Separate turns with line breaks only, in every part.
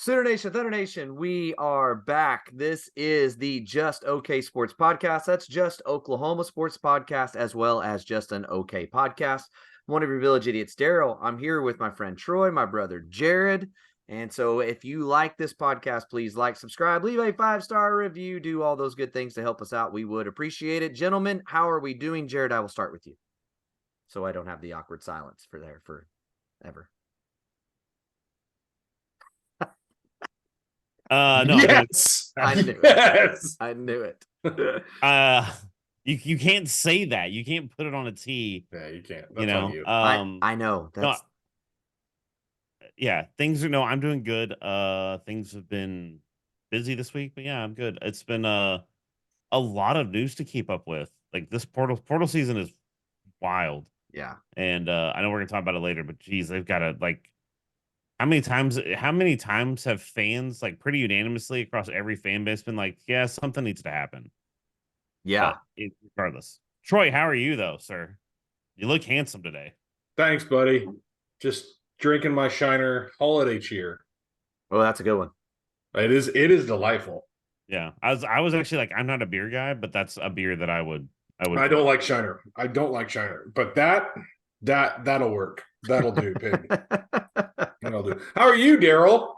Sooner Nation, Thunder Nation, we are back. This is the Just OK Sports Podcast. That's Just Oklahoma Sports Podcast, as well as Just an OK Podcast. One of your village idiots, Daryl. I'm here with my friend Troy, my brother Jared. And so if you like this podcast, please like, subscribe, leave a 5-star review, do all those good things to help us out. We would appreciate it. Gentlemen, how are we doing? Jared, I will start with you, so I don't have the awkward silence forever.
No.
Yes.
I knew it.
Yes.
I knew it.
You can't say that. You can't put it on a T.
Yeah, you can't. That's
You know.
on you.
I know. That's
yeah, things are I'm doing good. Things have been busy this week, but yeah, I'm good. It's been a lot of news to keep up with. Like this portal season is wild.
yeah.
And I know we're gonna talk about it later, but geez, they've got to like how many times have fans like pretty unanimously across every fan base been like, yeah, something needs to happen.
Yeah.
Regardless. Troy, how are you though, sir? You look handsome today.
Thanks, buddy. Just drinking my Shiner holiday cheer.
Oh, that's a good one.
It is delightful.
Yeah. I was actually like, I'm not a beer guy, but that's a beer that I would
I don't like Shiner. I don't like Shiner. But that'll work. That'll do, pig. That'll do. How are you, Daryl?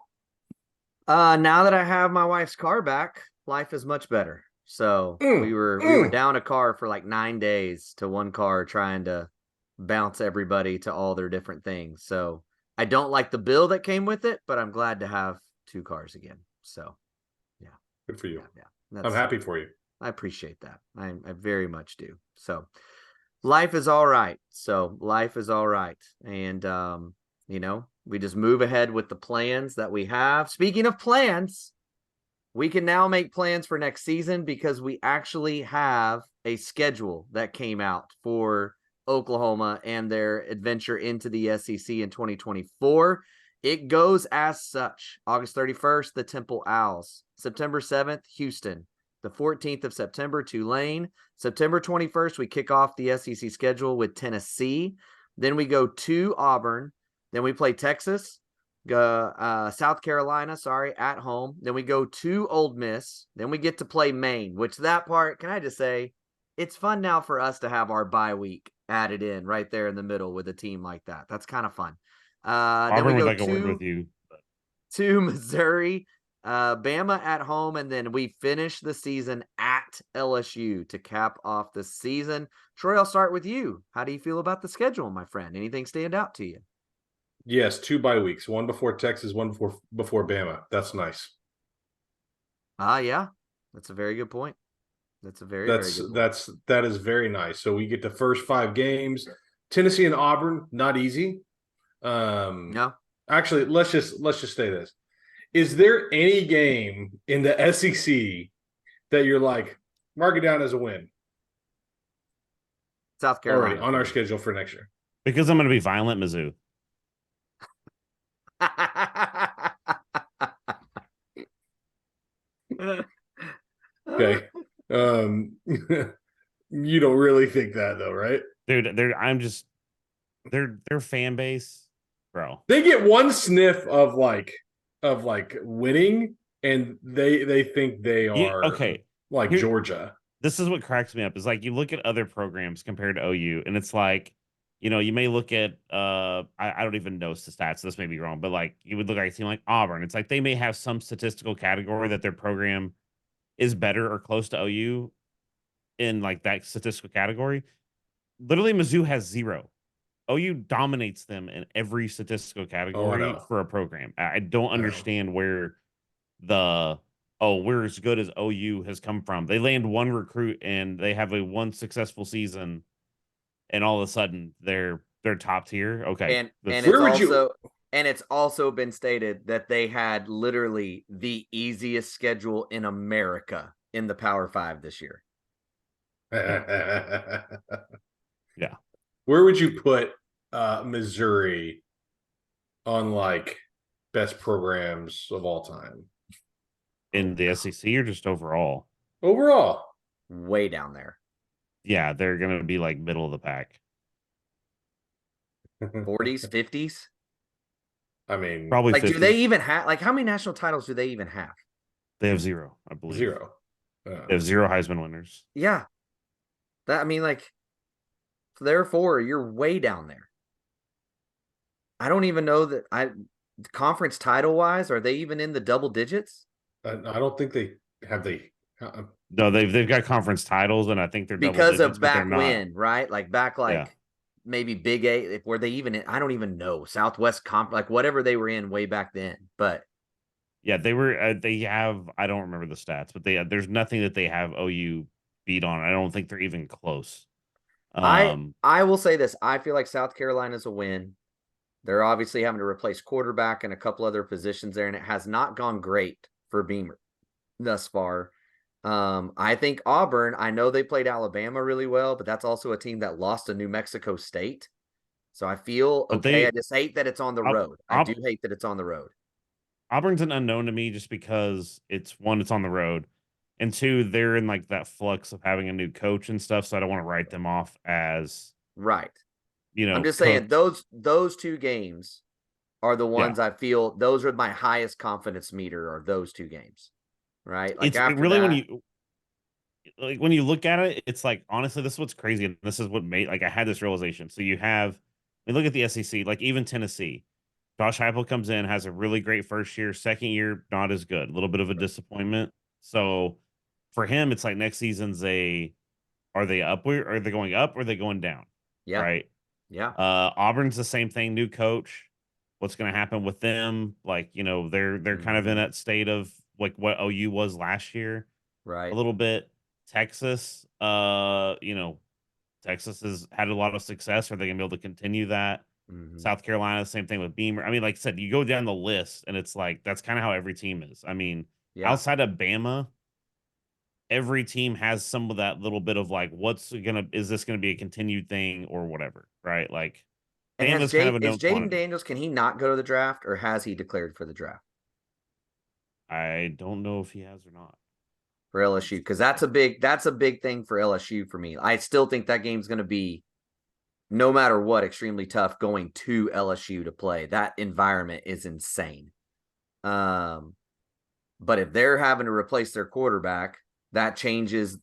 Now that I have my wife's car back, life is much better. So we were down a car for like 9 days to one car, trying to bounce everybody to all their different things. So I don't like the bill that came with it, but I'm glad to have 2 cars again. So yeah.
Good for you.
Yeah.
I'm happy for you.
I appreciate that. I very much do. So life is all right. And, we just move ahead with the plans that we have. Speaking of plans, we can now make plans for next season because we actually have a schedule that came out for Oklahoma and their adventure into the SEC in 2024. It goes as such. August 31st, the Temple Owls. September 7th, Houston. The 14th of September, Tulane. September 21st, we kick off the SEC schedule with Tennessee. Then we go to Auburn. Then we play Texas, South Carolina, at home. Then we go to Ole Miss. Then we get to play Maine, which that part, can I just say, it's fun now for us to have our bye week added in right there in the middle with a team like that. That's kind of fun. Then we go to Missouri, Bama at home, and then we finish the season at LSU to cap off the season. Troy, I'll start with you. How do you feel about the schedule, my friend? Anything stand out to you?
Yes, 2 bye weeks. One before Texas, one before Bama. That's nice.
Yeah. That's a very good point. That's a very good point.
That is very nice. So we get the first 5 games. Tennessee and Auburn, not easy.
No.
Actually, let's just say this. Is there any game in the SEC that you're like, mark it down as a win?
South Carolina.
Already on our schedule for next year.
Because I'm going to be violent, Mizzou.
Okay. You don't really think that though, right?
Dude, their fan base, bro.
They get one sniff of winning and they think they are Georgia.
This is what cracks me up is like you look at other programs compared to OU and it's like, you may look at I don't even know the stats, this may be wrong, but like you would look at a team like Auburn. It's like they may have some statistical category that their program is better or close to OU in like that statistical category. Literally, Mizzou has 0. OU dominates them in every statistical category for a program. I don't understand where we're as good as OU has come from. They land one recruit and they have one successful season, and all of a sudden they're top tier. Okay,
and it's also been stated that they had literally the easiest schedule in America in the Power 5 this year.
Yeah.
Where would you put Missouri on like best programs of all time?
In the SEC or just overall?
Overall.
Way down there.
Yeah, they're going to be like middle of the pack.
40s, 50s?
I mean,
Probably
Like,
50.
do they even have like how many national titles do they even have?
They have 0, I believe.
0.
They have 0 Heisman winners.
Yeah. That I mean, like, therefore, you're way down there. I don't even know that conference title wise, are they even in the double digits?
I don't think they have
No, they've got conference titles, and I think they're double
Because
digits,
of
but they're
back
not.
when, right? Like back
Yeah.
maybe Big Eight, were they even I don't even know. Southwest Comp, like whatever they were in way back then. But
Yeah, they were. They have. I don't remember the stats, but there's nothing that they have OU beat on. I don't think they're even close.
I will say this. I feel like South Carolina's a win. They're obviously having to replace quarterback and a couple other positions there, and it has not gone great for Beamer thus far. I think Auburn, I know they played Alabama really well, but that's also a team that lost to New Mexico State. So I feel
But
okay. I just hate that it's on the
Aub-
road. I do hate that it's on the road.
Auburn's an unknown to me just because it's on the road, and 2, they're in like that flux of having a new coach and stuff. So I don't want to write them off as
Right. I'm just saying
cooked.
those two games are the
Yeah,
ones I feel those are my highest confidence meter are those two games. Right. Like
it's
after
really
that,
when you look at it, it's like honestly, this is what's crazy, and this is what made like I had this realization. So you have, we look at the SEC, like even Tennessee. Josh Heupel comes in, has a really great first year, second year not as good, a little bit of a disappointment. So for him, it's like next season's are they up? Are they going up? Or are they going down?
yeah.
Right.
Yeah.
Auburn's the same thing, new coach. What's going to happen with them? Like they're kind of in that state of like what OU was last year, a
Right.
little bit. Texas, Texas has had a lot of success. Are they gonna be able to continue that?
Mm-hmm.
South Carolina, same thing with Beamer. I mean, like I said, you go down the list, and it's like that's kind of how every team is. I mean,
Yeah.
outside of Bama, every team has some of that little bit of like, is this gonna be a continued thing or whatever, right? Like,
And
Bama's kind of a
is
known
Jaden
quantity.
Daniels, can he not go to the draft or has he declared for the draft
I don't know if he has or not.
for LSU? Because that's a big thing for LSU for me. I still think that game's going to be, no matter what, extremely tough going to LSU to play. That environment is insane. But if they're having to replace their quarterback, that changes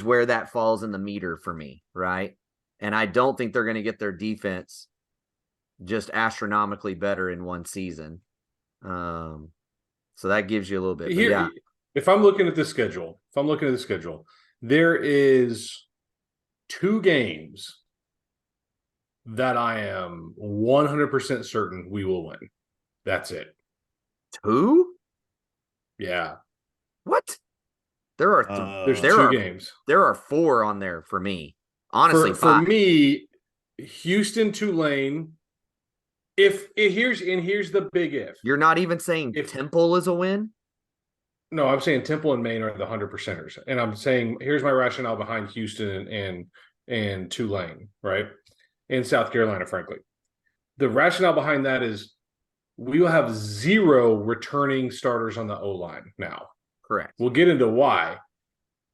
where that falls in the meter for me, right? And I don't think they're going to get their defense just astronomically better in one season. So that gives you a little bit. But yeah.
If I'm looking at the schedule, there is 2 games that I am 100% certain we will win. That's it.
2?
Yeah.
What?
There's 2 games.
There are 4 on there for me. Honestly,
for
5.
me, Houston, Tulane. Here's the big if.
You're not even saying Temple is a win?
No, I'm saying Temple and Maine are the 100%ers. And I'm saying here's my rationale behind Houston and Tulane, right? And South Carolina, frankly. The rationale behind that is we will have 0 returning starters on the O-line now.
Correct.
We'll get into why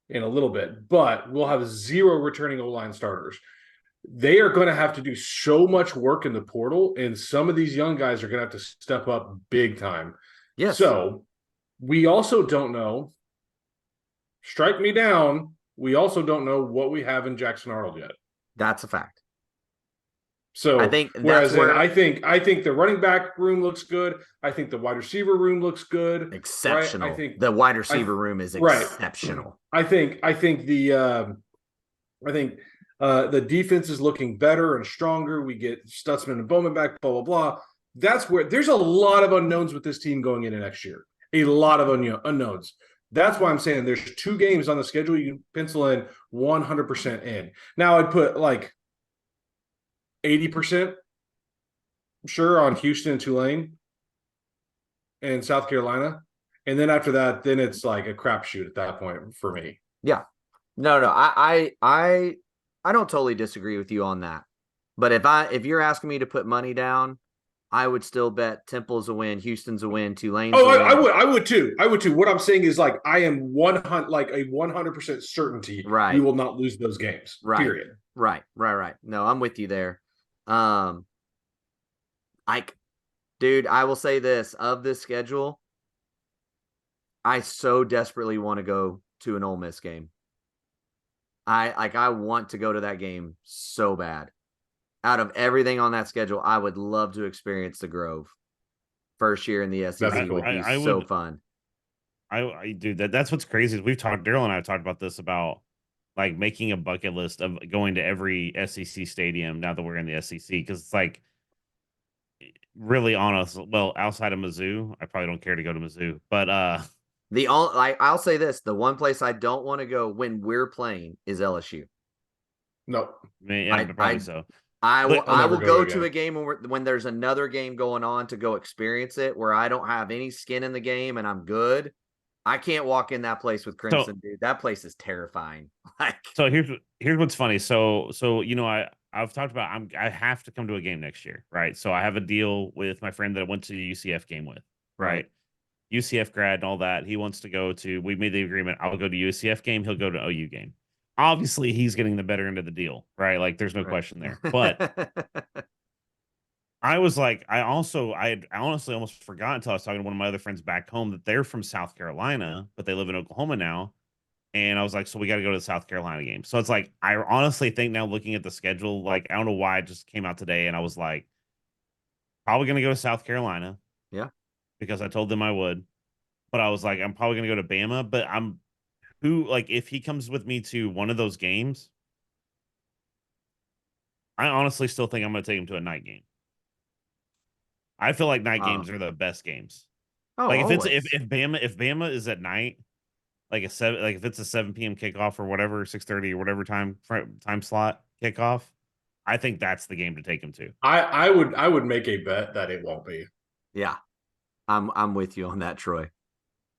in a little bit, but we'll have 0 returning O-line starters. They are going to have to do so much work in the portal, and some of these young guys are going to have to step up big time.
Yes.
So we also don't know, strike me down, we also don't know what we have in Jackson Arnold yet.
That's a fact.
So
I think
I think the running back room looks good. I think the wide receiver room looks good.
Exceptional.
Right? I think
the wide receiver room is exceptional.
I think the defense is looking better and stronger. We get Stutzman and Bowman back, blah, blah, blah. That's where there's a lot of unknowns with this team going into next year. A lot of unknowns. That's why I'm saying there's 2 games on the schedule you can pencil in 100% in. Now I'd put like 80% sure on Houston and Tulane and South Carolina. And then after that, then it's like a crapshoot at that point for me.
Yeah. No. I don't totally disagree with you on that. But if you're asking me to put money down, I would still bet Temple's a win, Houston's a win, Tulane's a win.
I would too. What I'm saying is like I am 100% certainty we will not lose those games.
Right.
Period.
Right. No, I'm with you there. Dude, I will say this, of this schedule, I so desperately want to go to an Ole Miss game. I want to go to that game so bad. Out of everything on that schedule, I would love to experience the Grove. First year in the SEC
That's cool.
would be
I
so
would-
fun.
I do that's what's crazy is Daryl and I have talked about this about like making a bucket list of going to every SEC stadium now that we're in the SEC because it's like really honest. Well, outside of Mizzou, I probably don't care to go to Mizzou, but
I'll say this: the one place I don't want to go when we're playing is LSU.
No,
yeah, probably so.
I will.
I'll
I
never
will
go
go
there
to a
again.
game when there's another game going on to go experience it, where I don't have any skin in the game and I'm good. I can't walk in that place with Crimson, dude. That place is terrifying. Like,
So here's what's funny. So I've talked about I have to come to a game next year, right? So I have a deal with my friend that I went to the UCF game with, right? UCF grad and all that. He wants to go to. We made the agreement. I'll go to UCF game. He'll go to OU game. Obviously, he's getting the better end of the deal, right? Like, there's no question there. But I was like, I honestly almost forgot until I was talking to one of my other friends back home that they're from South Carolina, but they live in Oklahoma now. And I was like, so we got to go to the South Carolina game. So it's like, I honestly think now looking at the schedule, like, I don't know why it just came out today. And I was like, probably going to go to South Carolina.
Yeah.
Because I told them I would. But I was like, I'm probably going to go to Bama. But if he comes with me to one of those games, I honestly still think I'm going to take him to a night game. I feel like night games are the best games.
Oh,
like if
always.
if Bama is at night, like if it's a 7 p.m. kickoff or whatever, 6:30 or whatever time slot kickoff, I think that's the game to take him to.
I would make a bet that it won't be.
Yeah, I'm with you on that, Troy.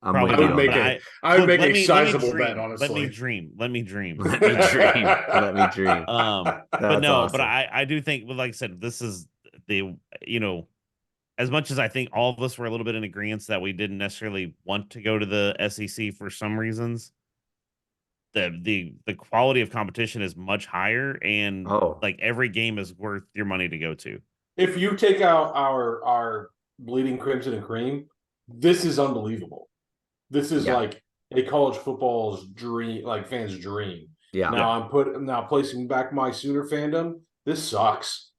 I
would make a sizable bet. Honestly,
let me dream.
Let me dream. Let me dream.
But no,
awesome.
but I do think, like I said, this is the as much as I think all of us were a little bit in agreement that we didn't necessarily want to go to the SEC for some reasons, the quality of competition is much higher, and like every game is worth your money to go to.
If you take out our bleeding crimson and cream, this is unbelievable. This is like a college football's dream, like fans' dream.
Yeah.
Now placing back my Sooner fandom. This sucks.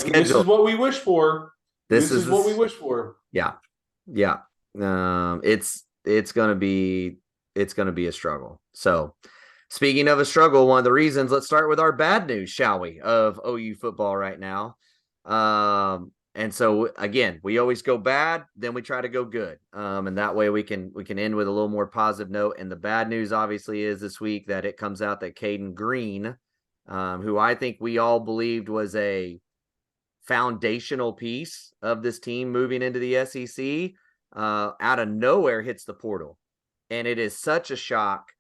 This is what we wish for. This is what we wish for.
Yeah. Yeah. It's gonna be a struggle. So speaking of a struggle, one of the reasons, let's start with our bad news, shall we, of OU football right now. And so again, we always go bad, then we try to go good. And that way we can end with a little more positive note. And the bad news obviously is this week that it comes out that Caden Green, who I think we all believed was a foundational piece of this team moving into the SEC, out of nowhere hits the portal. And it is such a shock.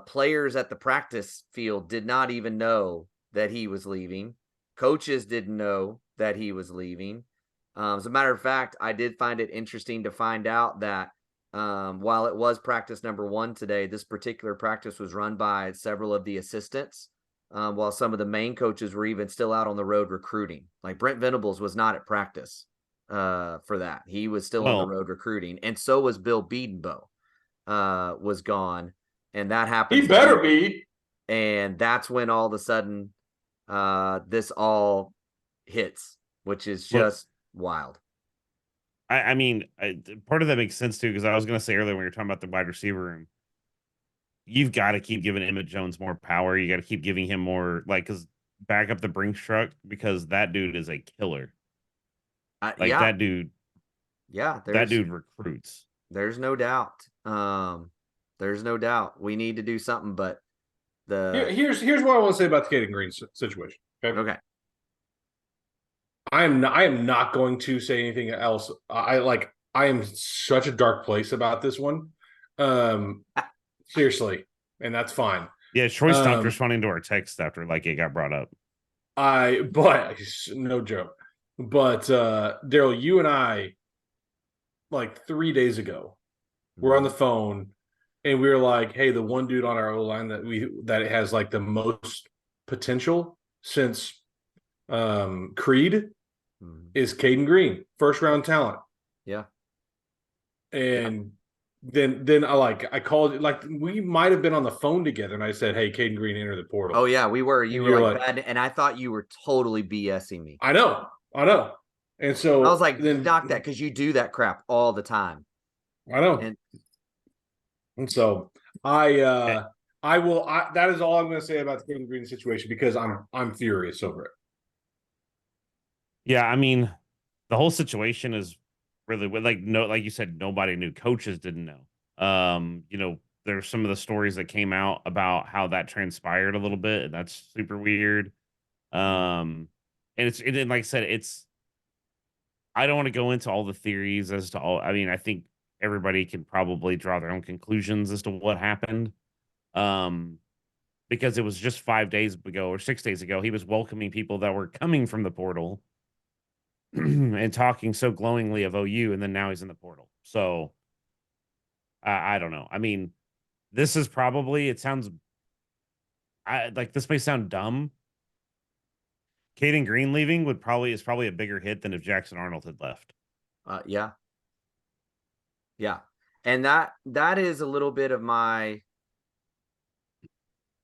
Players at the practice field did not even know that he was leaving. Coaches didn't know that he was leaving. As a matter of fact, I did find it interesting to find out that while it was practice number 1 today, this particular practice was run by several of the assistants, while some of the main coaches were even still out on the road recruiting. Like Brent Venables was not at practice for that. He was still on the road recruiting. And so was Bill Beedenbow, was gone. And that happened.
He better be.
And that's when all of a sudden this all hits, which is just wild.
I mean, part of that makes sense too, because I was going to say earlier when you're talking about the wide receiver room, you've got to keep giving Emmett Jones more power. You got to keep giving him more, because back up the Brinks truck, because that dude is a killer. That dude. Yeah, that dude recruits.
There's no doubt. There's no doubt. We need to do something, but
here's what I want to say about the Caden Green situation.
Okay.
I am not going to say anything else. I am such a dark place about this one. Seriously, and that's fine.
Yeah, Troy stopped responding to our text after it got brought up.
But no joke. But Daryl, you and I, 3 days ago, we're on the phone, and we were like, "Hey, the one dude on our O line that has the most potential since Creed is Caden Green, first round talent.
Yeah.
And then I called it, like we might have been on the phone together, and I said, "Hey, Caden Green, enter the portal."
Oh yeah, we were. You
And
were
you're
like bad, and I thought you were totally BSing me.
I know. And so
I was like,
then
knock that, because you do that crap all the time.
I know. And so that is all I'm going to say about the Caden Green situation, because I'm furious over it.
Yeah, I mean, the whole situation is really like like you said, nobody knew. Coaches didn't know. There's some of the stories that came out about how that transpired a little bit, and that's super weird. And like I said, I don't want to go into all the theories as to all. I mean, I think everybody can probably draw their own conclusions as to what happened. Because it was just 5 days ago or 6 days ago, he was welcoming people that were coming from the portal and talking so glowingly of OU, and then now he's in the portal. So I don't know. I mean, this is probably, it sounds like this may sound dumb. Caden Green leaving is probably a bigger hit than if Jackson Arnold had left.
Yeah. And that is a little bit of my,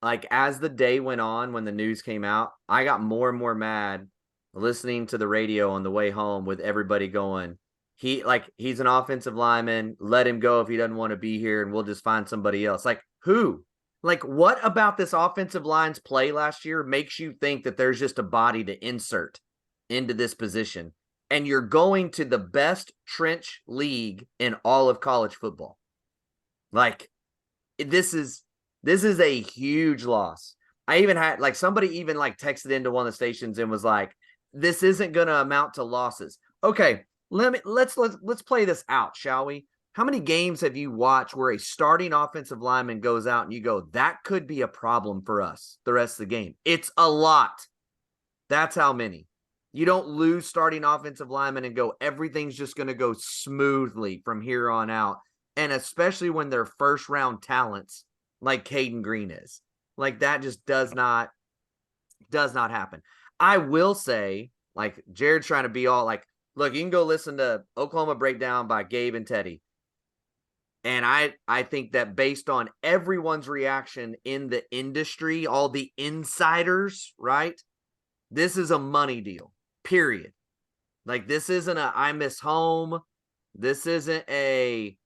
like, as the day went on, when the news came out, I got more and more mad listening to the radio on the way home with everybody going, he's an offensive lineman, let him go if he doesn't want to be here, and we'll just find somebody else. Like, who? Like, what about this offensive line's play last year makes you think that there's just a body to insert into this position? And you're going to the best trench league in all of college football. Like, this is a huge loss. I even had, like, somebody even like texted into one of the stations and was like, this isn't going to amount to losses. Okay, let's play this out, shall we? How many games have you watched where a starting offensive lineman goes out and you go, that could be a problem for us the rest of the game? It's a lot. That's how many. You don't lose starting offensive linemen and go, everything's just going to go smoothly from here on out. And especially when they're first round talents like Caden Green is. Like, that just does not happen. I will say, like, Jared's trying to be all like, look, you can go listen to Oklahoma Breakdown by Gabe and Teddy. And I think that based on everyone's reaction in the industry, all the insiders, right? This is a money deal, period. Like, this isn't a I miss home. This isn't a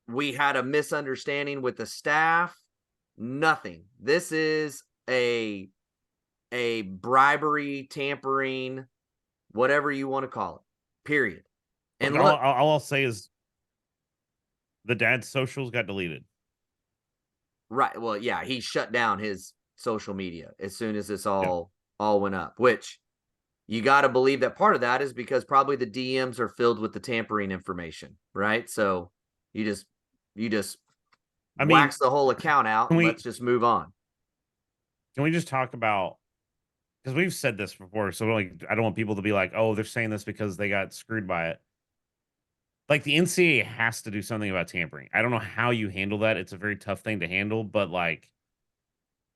we had a misunderstanding with the staff. Nothing. This is a bribery, tampering, whatever you want to call it, period. And
look, all I'll say is the dad's socials got deleted.
Right. Well, yeah, he shut down his social media as soon as this all went up, which you got to believe that part of that is because probably the DMs are filled with the tampering information, right? So you just wax the whole account out and let's just move on.
Can we just talk about, because we've said this before, so like, I don't want people to be like, oh, they're saying this because they got screwed by it. Like, the NCAA has to do something about tampering. I don't know how you handle that. It's a very tough thing to handle, but like,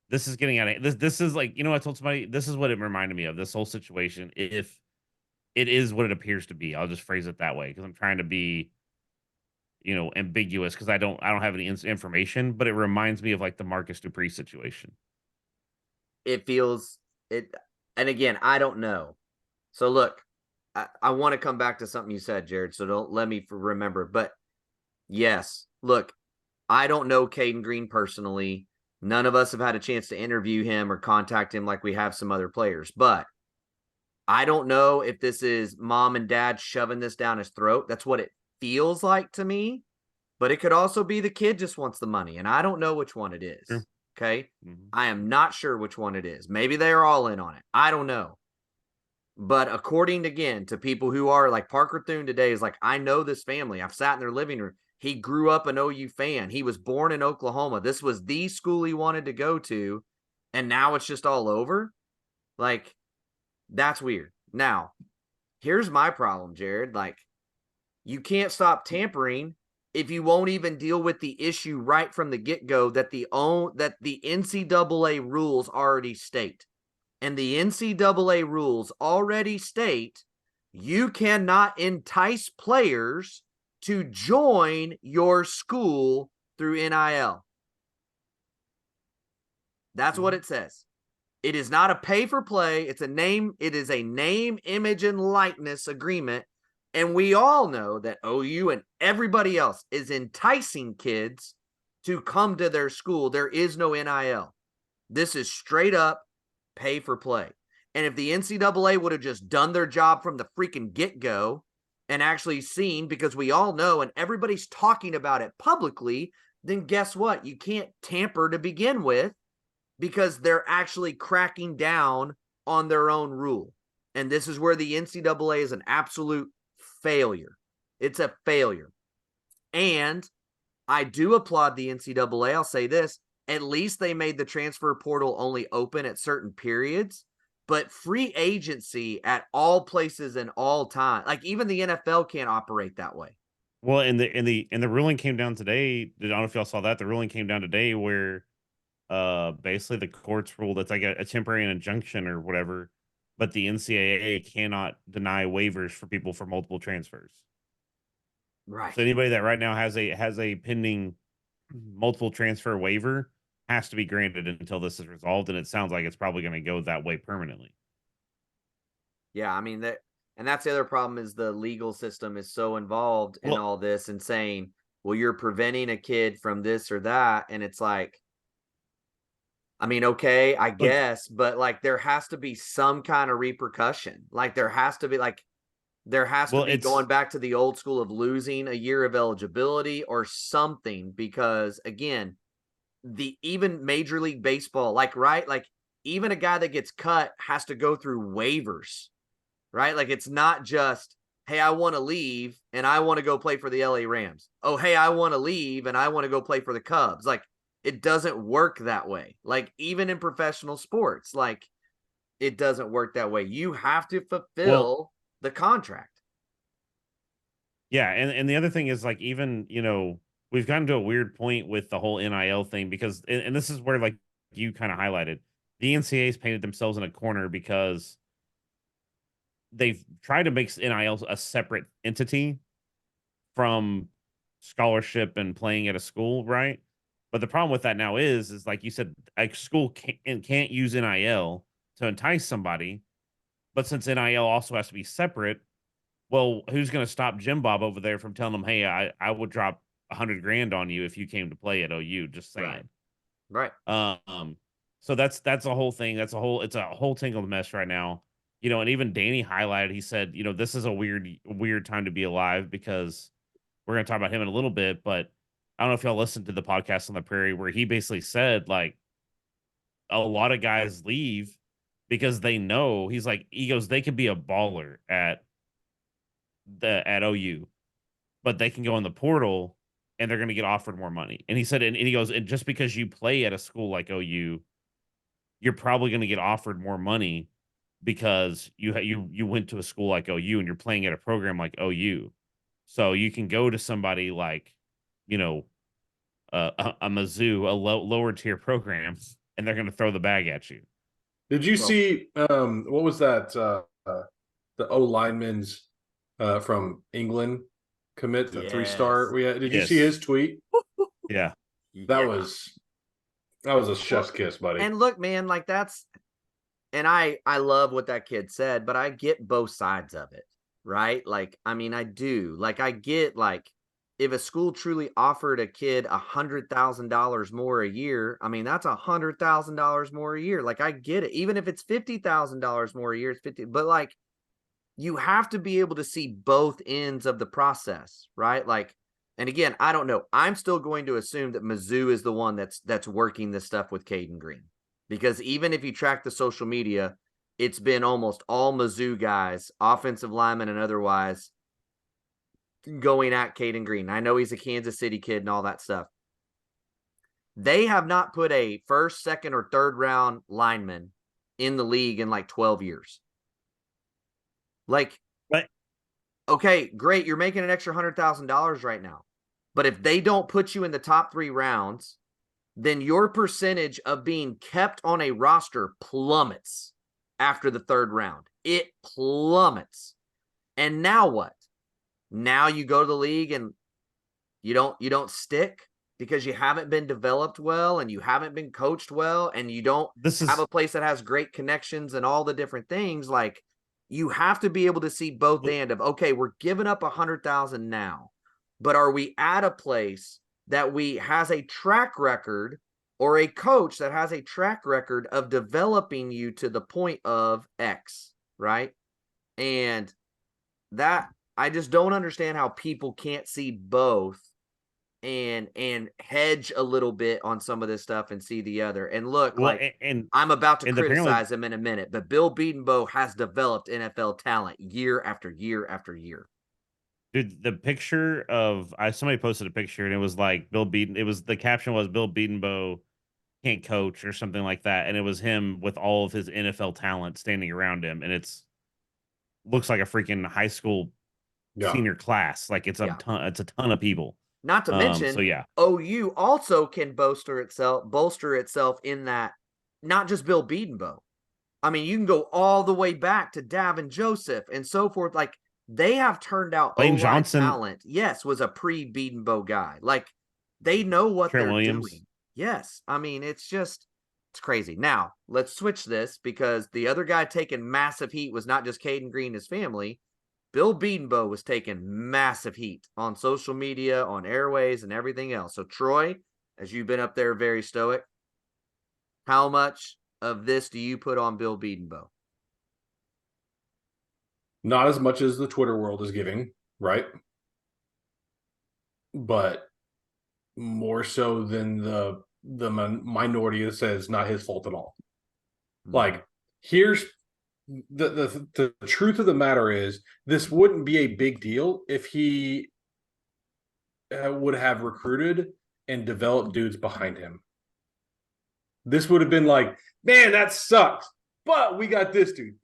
this is getting out of this is like, I told somebody, this is what it reminded me of, this whole situation. If it is what it appears to be, I'll just phrase it that way, because I'm trying to be, ambiguous, because I don't have any information, but it reminds me of like the Marcus Dupree situation.
It feels it, and again, I don't know. So look, I want to come back to something you said, Jared, so don't let me remember. But yes, look, I don't know Caden Green personally. None of us have had a chance to interview him or contact him like we have some other players. But I don't know if this is mom and dad shoving this down his throat. That's what it feels like to me. But it could also be the kid just wants the money, and I don't know which one it is.
Sure.
Okay? Mm-hmm. I am not sure which one it is. Maybe they are all in on it. I don't know. But according, again, to people who are like Parker Thune today is like, I know this family. I've sat in their living room. He grew up an OU fan. He was born in Oklahoma. This was the school he wanted to go to. And now it's just all over. Like, that's weird. Now, here's my problem, Jared. Like, you can't stop tampering if you won't even deal with the issue right from the get-go that the NCAA rules already state. And the NCAA rules already state you cannot entice players to join your school through NIL. That's what it says. It is not a pay for play. It's a name. It is a name, image, and likeness agreement. And we all know that OU and everybody else is enticing kids to come to their school. There is no NIL. This is straight up pay for play. And if the NCAA would have just done their job from the freaking get-go and actually seen, because we all know and everybody's talking about it publicly, then guess what? You can't tamper to begin with, because they're actually cracking down on their own rule. And this is where the NCAA is an absolute failure. It's a failure. And I do applaud the NCAA. I'll say this. At least they made the transfer portal only open at certain periods. But free agency at all places and all time, like even the NFL can't operate that way.
Well, and the ruling came down today. I don't know if y'all saw that. The ruling came down today where basically the courts ruled it's like a temporary injunction or whatever, but the NCAA cannot deny waivers for people for multiple transfers.
Right.
So anybody that right now has a pending multiple transfer waiver has to be granted until this is resolved, and it sounds like it's probably going to go that way permanently.
Yeah, I mean and that's the other problem, is the legal system is so involved in all this and saying, well, you're preventing a kid from this or that, and it's like, I mean, okay, I guess, but like there has to be some kind of repercussion. Like there has to be going back to the old school of losing a year of eligibility or something, because again, even Major League Baseball, like even a guy that gets cut has to go through waivers, right? Like it's not just, hey, I want to leave and I want to go play for the LA Rams. Oh, hey, I want to leave and I want to go play for the Cubs. Like it doesn't work that way. Like even in professional sports, like it doesn't work that way. You have to fulfill the contract.
Yeah, and the other thing is, like, even, we've gotten to a weird point with the whole NIL thing, because and this is where, like, you kind of highlighted, the NCAA's painted themselves in a corner because they've tried to make NIL a separate entity from scholarship and playing at a school, right? But the problem with that now is like you said, a school can't use NIL to entice somebody, but since NIL also has to be separate, well, who's going to stop Jim Bob over there from telling them, hey, I would drop $100,000 on you if you came to play at OU? Just saying.
Right.
So that's a whole thing. It's a whole tangled mess right now. And even Danny highlighted, he said, this is a weird time to be alive, because we're going to talk about him in a little bit, but I don't know if y'all listened to the podcast on the Prairie where he basically said, like, a lot of guys leave because they know, he goes, they could be a baller at OU, but they can go in the portal and they're going to get offered more money. And he said, and he goes, and just because you play at a school like OU, you're probably going to get offered more money because you went to a school like OU and you're playing at a program like OU. So you can go to somebody like, a Mizzou, a lower tier program, and they're going to throw the bag at you.
Did you see what was that? The O lineman's from England commit, the 3-star we had. Did you see his tweet?
Yeah,
that was a chef's kiss, buddy.
And look, man, like and I love what that kid said, but I get both sides of it, right? Like, I mean, I do. Like, I get, like, if a school truly offered a kid $100,000 more a year, I mean, that's $100,000 more a year. Like, I get it. Even if it's $50,000 more a year, it's 50. But like, you have to be able to see both ends of the process, right? Like, and again, I don't know. I'm still going to assume that Mizzou is the one that's working this stuff with Caden Green, because even if you track the social media, it's been almost all Mizzou guys, offensive linemen and otherwise, going at Caden Green. I know he's a Kansas City kid and all that stuff. They have not put a first, second, or third round lineman in the league in like 12 years. Like, okay, great. You're making an extra $100,000 right now. But if they don't put you in the top 3 rounds, then your percentage of being kept on a roster plummets. after the third round. It plummets. And now what? Now you go to the league and you don't stick because you haven't been developed well and you haven't been coached well and you don't have a place that has great connections and all the different things. Like, you have to be able to see both end of, okay, we're giving up 100,000 now, but are we at a place that has a track record or a coach that has a track record of developing you to the point of X, right? And that, I just don't understand how people can't see both and hedge a little bit on some of this stuff and see the other. And look, I'm about to criticize him in a minute, but Bill Bedenbaugh has developed NFL talent year after year after year.
Dude, the picture of somebody posted a picture and it was like the caption was Bill Bedenbaugh can't coach or something like that, and it was him with all of his NFL talent standing around him, and looks like a freaking high school senior class. Like it's a ton of people.
Not to mention, OU also can bolster itself in that, not just Bill Bedenbaugh. I mean, you can go all the way back to Davin Joseph and so forth. Like, they have turned out
Lane Johnson
talent. Yes, was a pre-Bedenbaugh guy. Like, they know what
Trent
they're
Williams.
doing. Yes, I mean, it's crazy. Now, let's switch this, because the other guy taking massive heat was not just Caden Green, his family. Bill Bedenbaugh was taking massive heat on social media, on airways, and everything else. So, Troy, as you've been up there very stoic, how much of this do you put on Bill Bedenbaugh?
Not as much as the Twitter world is giving, right? But more so than the minority that says not his fault at all. Like, here's the truth of the matter is, this wouldn't be a big deal if he would have recruited and developed dudes behind him. This would have been like, man, that sucks, but we got this dude,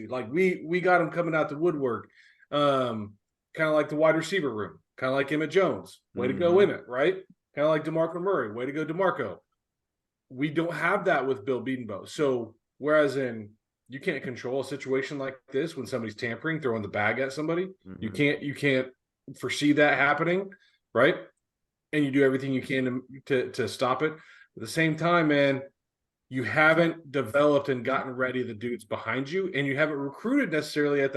like we got him coming out the woodwork, kind of like the wide receiver room, kind of like Emmett Jones. Way to go, Emmett, right? Kind of like DeMarco Murray. Way to go, DeMarco. We don't have that with Bill Bedenbaugh. So whereas you can't control a situation like this when somebody's tampering, throwing the bag at somebody. You can't foresee that happening, right? And you do everything you can to stop it. At the same time, man, you haven't developed and gotten ready the dudes behind you, and you haven't recruited necessarily at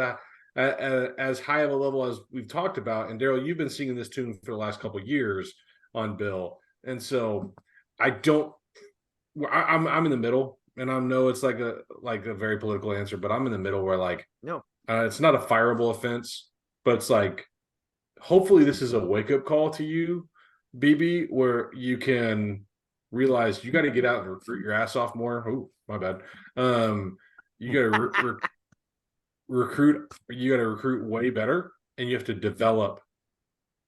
as high of a level as we've talked about. And Daryl, you've been singing this tune for the last couple of years on Bill, and so I'm in the middle. And I know it's like a very political answer, but I'm in the middle where, like,
no,
it's not a fireable offense, but it's like, hopefully this is a wake up call to you, BB, where you can realize you got to get out and recruit your ass off more. Oh, my bad. You got to recruit. You got to recruit way better, and you have to develop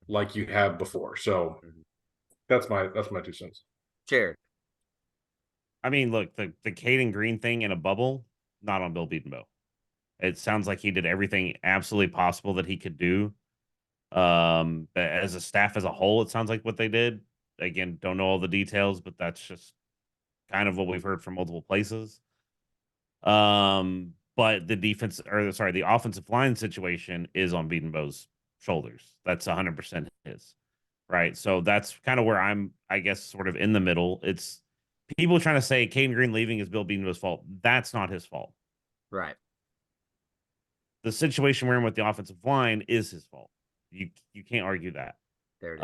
like you have before. So that's my 2 cents.
Jared.
I mean, look, the Caden Green thing in a bubble, not on Bill Bedenbaugh. It sounds like he did everything absolutely possible that he could do. As a staff as a whole, it sounds like what they did. Again, don't know all the details, but that's just kind of what we've heard from multiple places. But the offensive line situation is on Bedenbaugh's shoulders. That's 100% his, right? So that's kind of where I'm, I guess, sort of in the middle. It's people trying to say Caden Green leaving is Bill Bedenbaugh's fault. That's not his fault.
Right.
The situation we're in with the offensive line is his fault. You can't argue that.
There it is.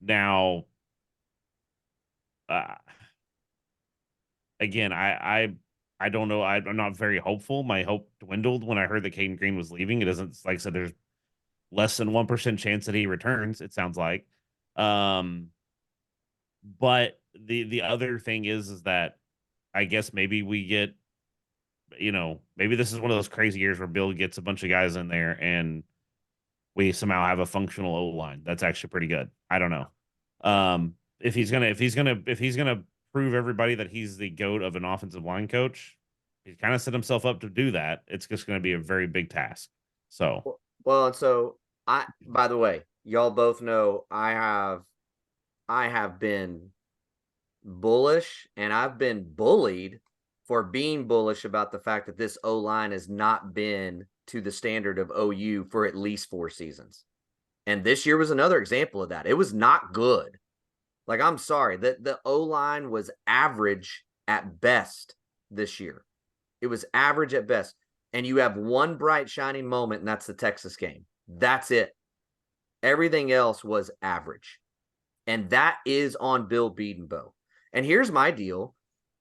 Now, again, I don't know. I'm not very hopeful. My hope dwindled when I heard that Caden Green was leaving. It doesn't, like I said, there's less than 1% chance that he returns, it sounds like. But the other thing is that I guess maybe we get, maybe this is one of those crazy years where Bill gets a bunch of guys in there and we somehow have a functional O-line that's actually pretty good. I don't know. If he's gonna prove everybody that he's the GOAT of an offensive line coach, he's kind of set himself up to do that. It's just going to be a very big task. So
and so by the way, y'all both know I have been bullish and I've been bullied for being bullish about the fact that this O-line has not been to the standard of OU for at least 4 seasons. And this year was another example of that. It was not good. Like, I'm sorry, the O-line was average at best this year. It was average at best. And you have one bright shining moment, and that's the Texas game. That's it. Everything else was average. And that is on Bill Bedenbaugh. And here's my deal.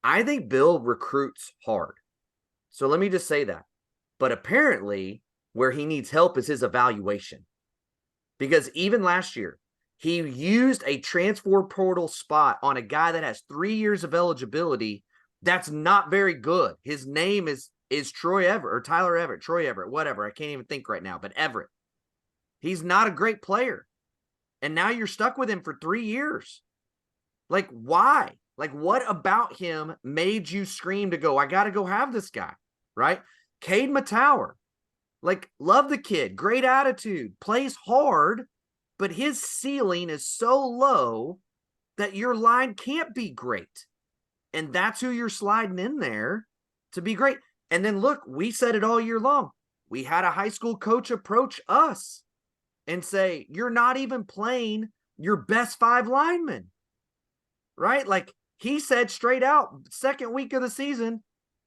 I think Bill recruits hard. So let me just say that. But apparently, where he needs help is his evaluation. Because even last year, he used a transfer portal spot on a guy that has 3 years of eligibility. That's not very good. His name is Troy Everett or Tyler Everett, Troy Everett, whatever. I can't even think right now, but Everett. He's not a great player. And now you're stuck with him for 3 years. Like, why? Like, what about him made you scream to go, I got to go have this guy, right? Cade Matower. Like, love the kid. Great attitude. Plays hard, but his ceiling is so low that your line can't be great. And that's who you're sliding in there to be great. And then look, we said it all year long. We had a high school coach approach us and say, you're not even playing your best 5 linemen, right? Like, he said straight out, second week of the season,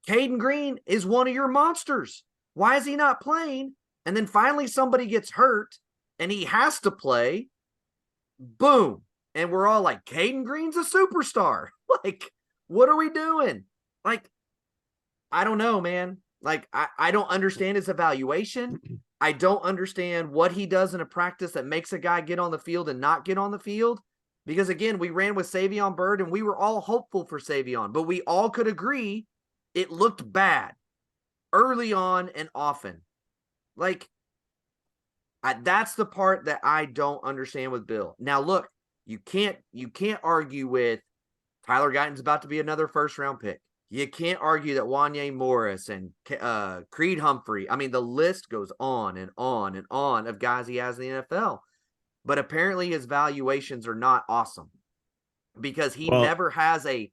Caden Green is one of your monsters. Why is he not playing? And then finally somebody gets hurt and he has to play. Boom. And we're all like, Caden Green's a superstar. Like, what are we doing? Like, I don't know, man. Like, I don't understand his evaluation. I don't understand what he does in a practice that makes a guy get on the field and not get on the field. Because, again, we ran with Savion Byrd, and we were all hopeful for Savion. But we all could agree it looked bad early on and often. Like, that's the part that I don't understand with Bill. Now, look, you can't argue with Tyler Guyton's about to be another first-round pick. You can't argue that Wanye Morris and Creed Humphrey. I mean, the list goes on and on and on of guys he has in the NFL. But apparently his valuations are not awesome because he never has a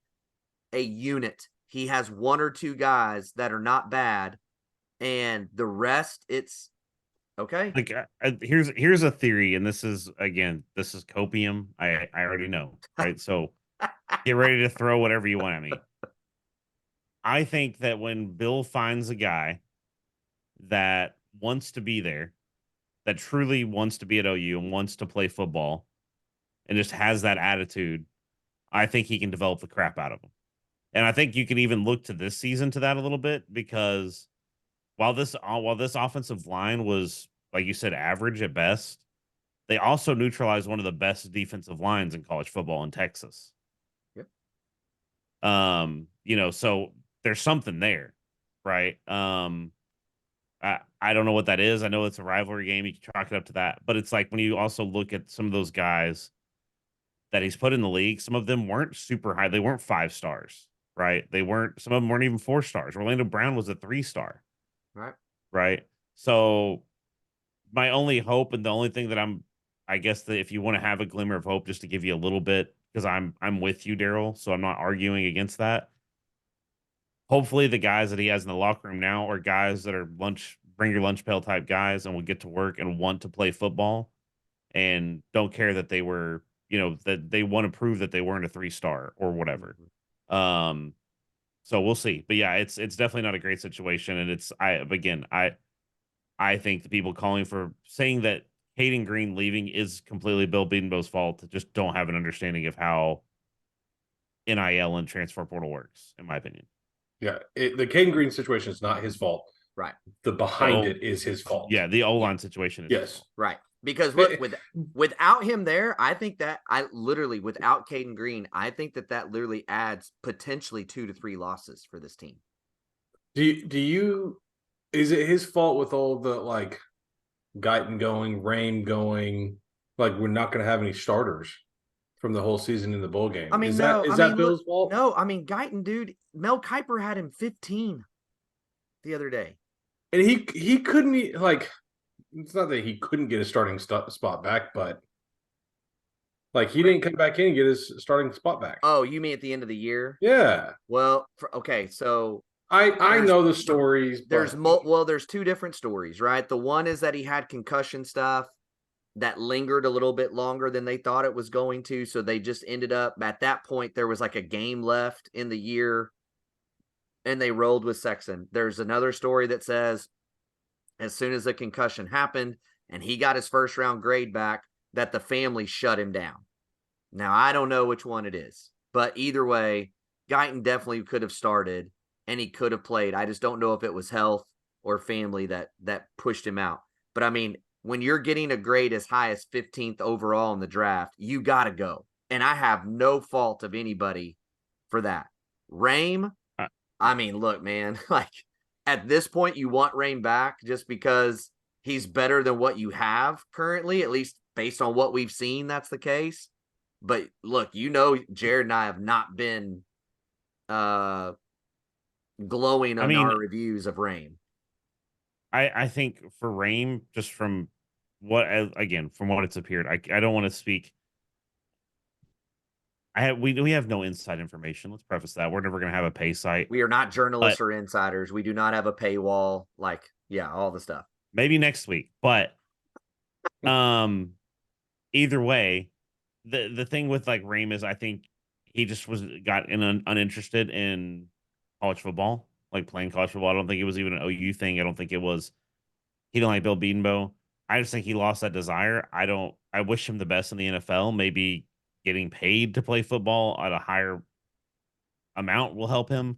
unit. He has 1 or 2 guys that are not bad, and the rest, it's okay.
Like, here's a theory, and this is copium. I already know, right? So get ready to throw whatever you want at me. I think that when Bill finds a guy that wants to be there, that truly wants to be at OU and wants to play football and just has that attitude, I think he can develop the crap out of him. And I think you can even look to this season to that a little bit, because while this offensive line was, like you said, average at best, they also neutralized one of the best defensive lines in college football in Texas.
Yep.
So there's something there, right? I don't know what that is. I know it's a rivalry game. You can chalk it up to that. But it's like when you also look at some of those guys that he's put in the league, some of them weren't super high. They weren't 5 stars, right? Some of them weren't even 4 stars. Orlando Brown was a 3-star.
Right.
Right. So my only hope, and the only thing that I guess that if you want to have a glimmer of hope, just to give you a little bit, because I'm with you, Daryl, so I'm not arguing against that. Hopefully the guys that he has in the locker room now are guys that are bring your lunch pail type guys and will get to work and want to play football and don't care that they were, that they want to prove that they weren't a 3-star or whatever. So we'll see. But yeah, it's definitely not a great situation. And I think the people saying that Hayden Green leaving is completely Bill Bedenbaugh's fault just don't have an understanding of how NIL and transfer portal works, in my opinion.
Yeah, the Caden Green situation is not his fault.
Right.
The behind it is his fault.
Yeah, the O-line situation is
yes.
Right. Because look, without him there, I think that without Caden Green, I think that literally adds potentially 2 to 3 losses for this team.
Is it his fault with all the like Guyton going, Rain going, like we're not going to have any starters from the whole season in the bowl game?
I mean,
is that Bill's fault?
No, I mean, Guyton, dude, Mel Kiper had him 15 the other day.
And he couldn't, like, it's not that he couldn't get a starting spot back, but Like he didn't come back in and get his starting spot back.
Oh, you mean at the end of the year?
Yeah.
Well, okay, so
I
There's-
know the stories, but
there's two different stories, right? The one is that he had concussion stuff that lingered a little bit longer than they thought it was going to, so they just ended up at that point there was like a game left in the year and they rolled with Sexton. There's another story that says as soon as the concussion happened and he got his first round grade back, that the family shut him down. Now, I don't know which one it is, but either way, Guyton definitely could have started and he could have played. I just don't know if it was health or family that pushed him out. But I mean, when you're getting a grade as high as 15th overall in the draft, you got to go. And I have no fault of anybody for that. Rame, I mean, look, man, like at this point, you want Rame back just because he's better than what you have currently, at least based on what we've seen. That's the case. But look, Jared and I have not been glowing on our reviews of Rame.
I think for Rame, just from what it's appeared, I don't want to speak. We have no inside information. Let's preface that. We're never going to have a pay site.
We are not journalists or insiders. We do not have a paywall. Like, yeah, all the stuff.
Maybe next week. But either way, the thing with like Rame is I think he just got uninterested in college football, like playing college football. I don't think it was even an OU thing. I don't think it was he didn't like Bill Bedenbaugh. I just think he lost that desire. I wish him the best in the NFL. Maybe getting paid to play football at a higher amount will help him.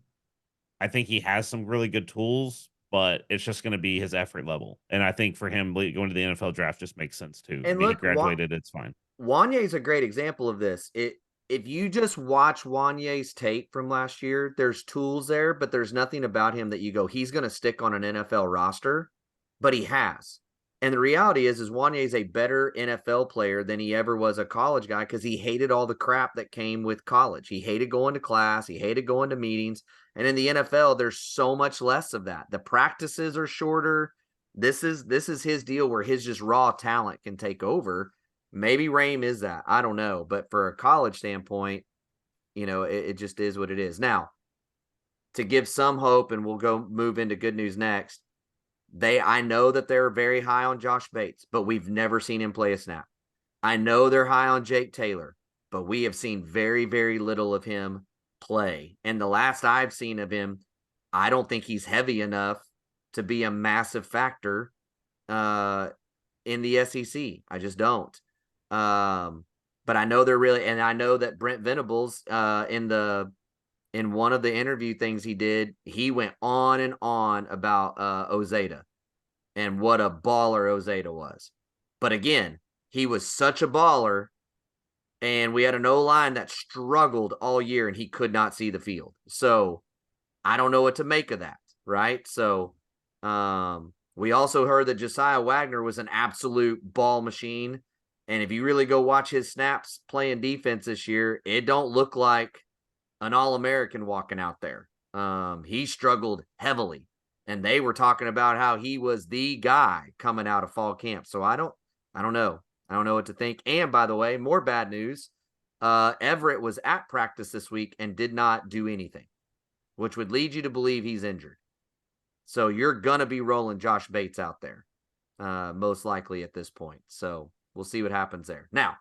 I think he has some really good tools, but it's just going to be his effort level. And I think for him going to the NFL draft just makes sense too.
And
look, he graduated, it's fine.
Wanye is a great example of this. If you just watch Wanye's tape from last year, there's tools there, but there's nothing about him that you go, he's going to stick on an NFL roster, but he has. And the reality is Wanye is a better NFL player than he ever was a college guy because he hated all the crap that came with college. He hated going to class. He hated going to meetings. And in the NFL, there's so much less of that. The practices are shorter. This is his deal where his just raw talent can take over. Maybe Rame is that. I don't know. But for a college standpoint, it just is what it is. Now, to give some hope, and we'll go move into good news next, I know that they're very high on Josh Bates, but we've never seen him play a snap. I know they're high on Jake Taylor, but we have seen very, very little of him play. And the last I've seen of him, I don't think he's heavy enough to be a massive factor in the SEC. I just don't. But I know they're really, and I know that Brent Venables in one of the interview things he did, he went on and on about Ozeta and what a baller Ozeta was. But again, he was such a baller, and we had an O-line that struggled all year, and he could not see the field. So I don't know what to make of that, right? So we also heard that Josiah Wagner was an absolute ball machine. And if you really go watch his snaps playing defense this year, it don't look like an All-American walking out there. He struggled heavily, and they were talking about how he was the guy coming out of fall camp. So I don't know. I don't know what to think. And by the way, more bad news. Everett was at practice this week and did not do anything, which would lead you to believe he's injured. So you're going to be rolling Josh Bates out there, most likely at this point. So we'll see what happens there. Now,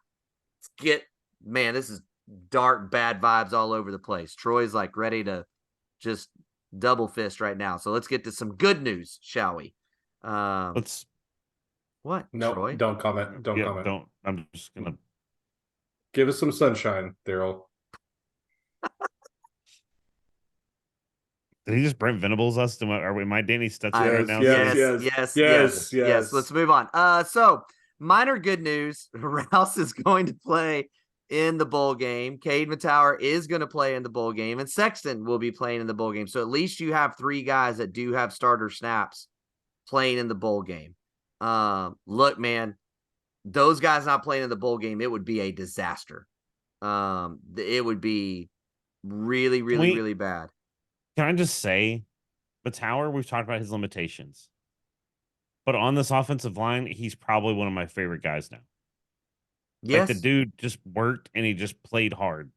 this is dark, bad vibes all over the place. Troy's like ready to just double fist right now. So let's get to some good news, shall we?
Let's.
What?
No,
Troy?
don't comment. Don't comment.
Don't. I'm just gonna
give us some sunshine, Daryl.
Did he just Brent Venables us? Am I Danny Stetson right now?
Yes. Let's move on. So minor good news. Rouse is going to play in the bowl game. Cade Matower is going to play in the bowl game, and Sexton will be playing in the bowl game. So at least you have three guys that do have starter snaps playing in the bowl game. Look, man, those guys not playing in the bowl game, it would be a disaster. It would be really, really, really bad.
Can I just say, Matower, we've talked about his limitations, but on this offensive line, he's probably one of my favorite guys now. Like the
Yes.
dude just worked and he just played hard.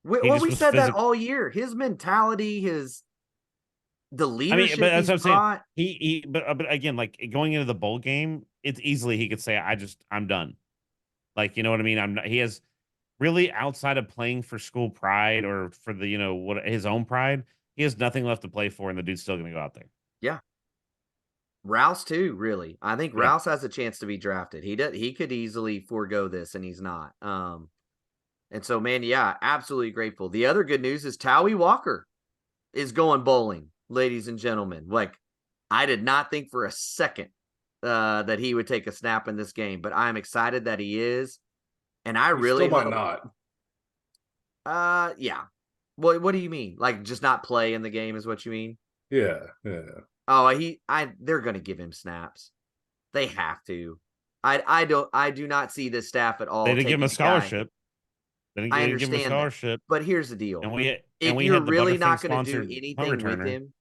He
Well,
just
we
was
said that
physical.
all year. His mentality, the
I mean, but
leadership
that's what
he's
I'm saying.
brought.
But again, like going into the bowl game, it's easily he could say, I'm done. Like, you know what I mean? I'm not, he has really outside of playing for school pride or for the, what his own pride, he has nothing left to play for, and the dude's still going to go out there.
Yeah. Rouse too, really. I think
Yeah.
Rouse has a chance to be drafted. He could easily forego this, and he's not. And so, man, yeah, absolutely grateful. The other good news is Towie Walker is going bowling, ladies and gentlemen. Like, I did not think for a second that he would take a snap in this game, but I'm excited that he is. And I really
still might
hope.
not.
Yeah. What do you mean? Like, just not play in the game is what you mean?
Yeah.
Oh, they're going to give him snaps. They have to. I do not see this staff at all
They didn't give
taking
him a
a guy.
scholarship. They
I
didn't give him a
understand that.
scholarship.
But here's the deal.
And we
If you're
had the
really
Butterfing
not going to do
sponsored punt
anything with
returner.
him,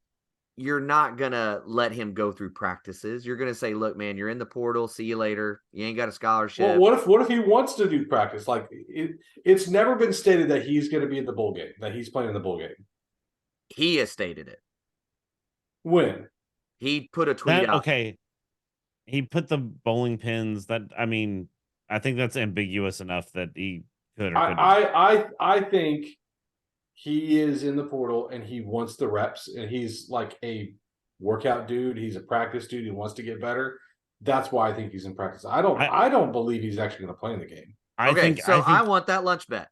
you're not going to let him go through practices. You're going to say, look, man, you're in the portal. See you later. You ain't got a scholarship.
Well, what if he wants to do practice? Like it's never been stated that he's going to be at the bowl game, that he's playing in the bowl game.
He has stated it.
When?
He put a tweet out.
Okay. He put the bowling pins. I think that's ambiguous enough that he could or couldn't.
I think he is in the portal and he wants the reps, and he's like a workout dude. He's a practice dude. He wants to get better. That's why I think he's in practice. I don't believe he's actually going to play in the game.
I want that lunch bet.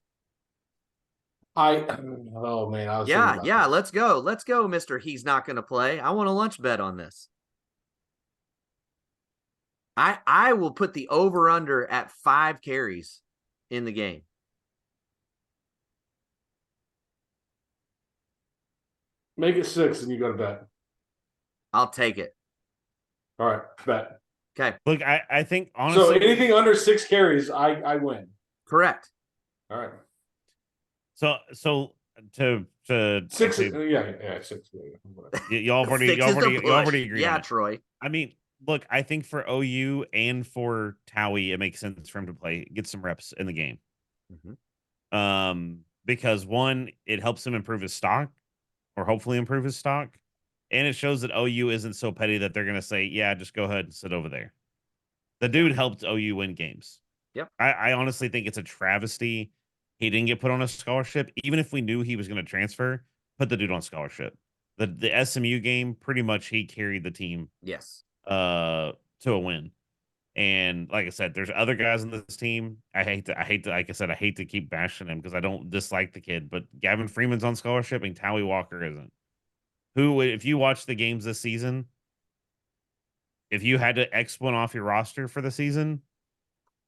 Oh man,
yeah. Let's go, Mister. He's not going to play. I want a lunch bet on this. I will put the over under at 5 carries in the game.
Make it 6 and you go to bet.
I'll take it.
All right, bet.
Okay.
Look, I think honestly,
so anything under 6 carries, I win.
Correct.
All right.
So to
6, 6.
You already agree.
Yeah,
on it.
Troy.
I mean, look, I think for OU and for Towie, it makes sense for him to get some reps in the game.
Mm-hmm.
Because one, it helps him improve his stock, or hopefully improve his stock, and it shows that OU isn't so petty that they're going to say, "Yeah, just go ahead and sit over there." The dude helped OU win games.
Yep.
I honestly think it's a travesty he didn't get put on a scholarship. Even if we knew he was going to transfer, put the dude on scholarship. The SMU game, pretty much he carried the team.
Yes.
To a win. And like I said, there's other guys on this team. I hate to, like I said, I hate to keep bashing him because I don't dislike the kid, but Gavin Freeman's on scholarship and Towie Walker isn't. Who, if you watch the games this season, if you had to X one off your roster for the season,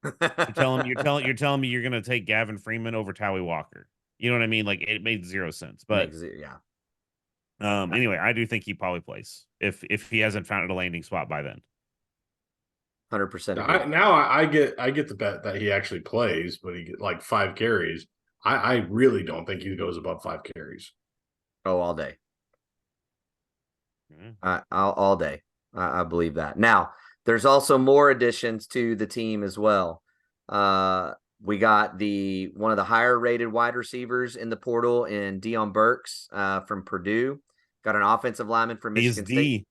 you're telling me you're going to take Gavin Freeman over Towie Walker. You know what I mean? Like it made zero sense. But
yeah.
Anyway, I do think he probably plays if he hasn't found a landing spot by then.
100%.
Now I get the bet that he actually plays, but he get like 5 carries. I really don't think he goes above 5 carries.
Oh, all day.
Mm-hmm.
All day. I believe that. Now, there's also more additions to the team as well. We got one of the higher rated wide receivers in the portal in Deion Burks from Purdue. Got an offensive lineman from Michigan State.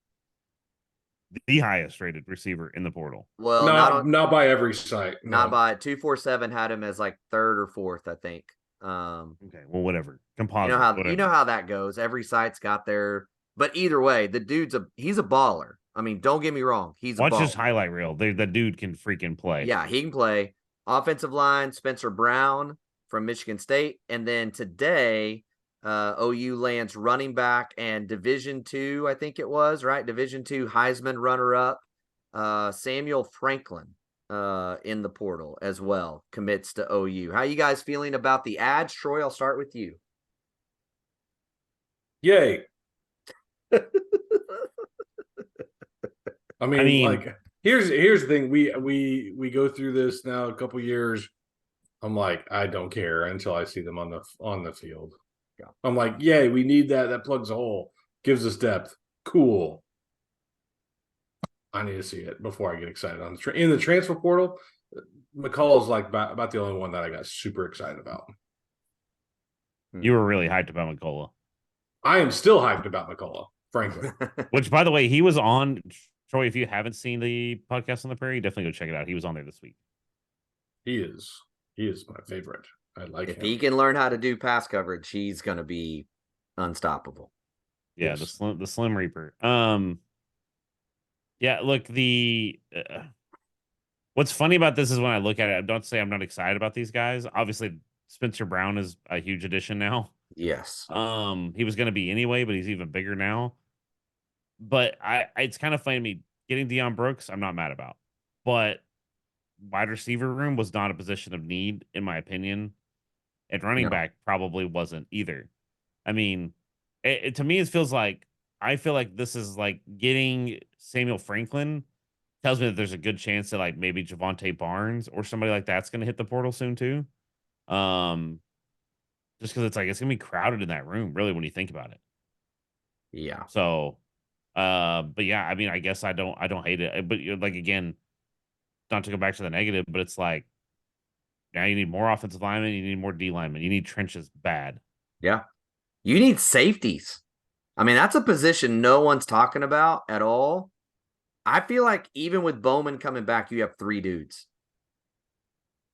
The highest rated receiver in the portal.
Well,
not by every site.
Not by 247 had him as like 3rd or 4th, I think.
Okay, well, whatever. Composite.
You know how that goes. Every site's got their, but either way, the dude's he's a baller. I mean, don't get me wrong.
Watch his highlight reel. The dude can freaking play.
Yeah, he can play. Offensive line, Spencer Brown from Michigan State. And then today, OU lands running back and Division II, I think it was, right? Division II Heisman runner-up, Samuel Franklin in the portal as well, commits to OU. How you guys feeling about the ads? Troy, I'll start with you.
Yay. I mean, like here's the thing. We go through this now a couple years. I'm like, I don't care until I see them on the field. Yeah. I'm like, yay, we need that. That plugs a hole, gives us depth. Cool. I need to see it before I get excited on in the transfer portal. McCullough's like about the only one that I got super excited about.
You were really hyped about McCullough.
I am still hyped about McCullough, frankly.
Which, by the way, he was on. Troy, if you haven't seen the podcast on the Prairie, definitely go check it out. He was on there this week.
He is my favorite. I like
if
him.
he can learn how to do pass coverage, he's going to be unstoppable.
Yeah,
Yes.
the Slim Reaper. Yeah, look, what's funny about this is when I look at it, I don't say I'm not excited about these guys. Obviously, Spencer Brown is a huge addition now.
Yes.
He was going to be anyway, but he's even bigger now. But it's kind of funny to me getting Deion Brooks. I'm not mad about, but wide receiver room was not a position of need, in my opinion, and running back probably wasn't either. I mean, to me, it feels like I feel like this is like getting Samuel Franklin tells me that there's a good chance that like maybe Javonte Barnes or somebody like that's going to hit the portal soon too. Just because it's like it's gonna be crowded in that room, really, when you think about it.
Yeah.
So, but yeah, I mean, I guess I don't hate it, but like again, not to go back to the negative, but it's like now you need more offensive linemen, you need more D linemen, you need trenches bad.
Yeah. You need safeties. I mean, that's a position no one's talking about at all. I feel like even with Bowman coming back, you have 3 dudes.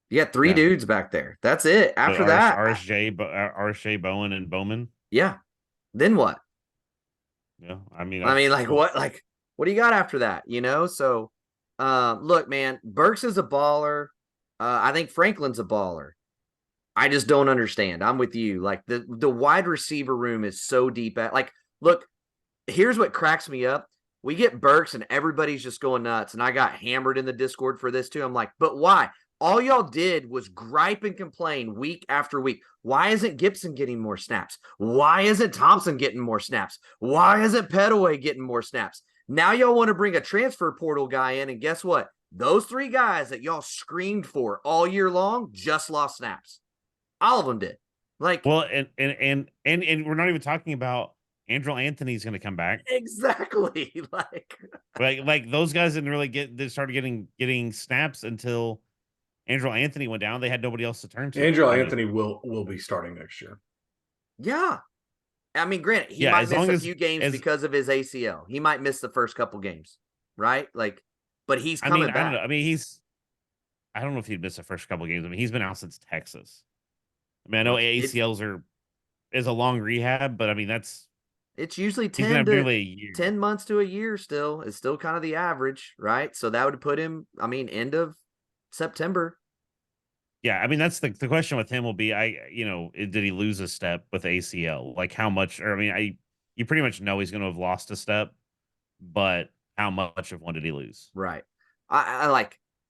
You got 3 dudes back there. That's it. After that,
RSJ, Bowen, and Bowman.
Yeah. Then what?
Yeah, I mean,
like cool. What do you got after that? So, look, man, Burks is a baller. I think Franklin's a baller. I just don't understand. I'm with you. Like the wide receiver room is so deep look, here's what cracks me up. We get Burks and everybody's just going nuts. And I got hammered in the Discord for this too. I'm like, but why? All y'all did was gripe and complain week after week. Why isn't Gibson getting more snaps? Why isn't Thompson getting more snaps? Why isn't Petaway getting more snaps? Now y'all want to bring a transfer portal guy in, and guess what? Those 3 guys that y'all screamed for all year long just lost snaps. All of them did.
Well, and we're not even talking about Andrew Anthony's going to come back.
Exactly.
like those guys didn't really they started getting snaps until Andrew Anthony went down. They had nobody else to turn to.
Andrew Anthony will be starting next year.
Yeah. I mean, granted, he might miss a few games because of his ACL. He might miss the first couple games, right? But he's coming back.
I don't know. I mean, I don't know if he'd miss the first couple games. I mean, he's been out since Texas. I mean, I know ACLs is a long rehab, but I mean
it's usually 10 months to a year still. It's still kind of the average, right? So that would put him, end of September.
Yeah, I mean that's the question with him will be did he lose a step with ACL? Like how much? Or I mean, you pretty much know he's going to have lost a step, but how much of one did he lose?
Right.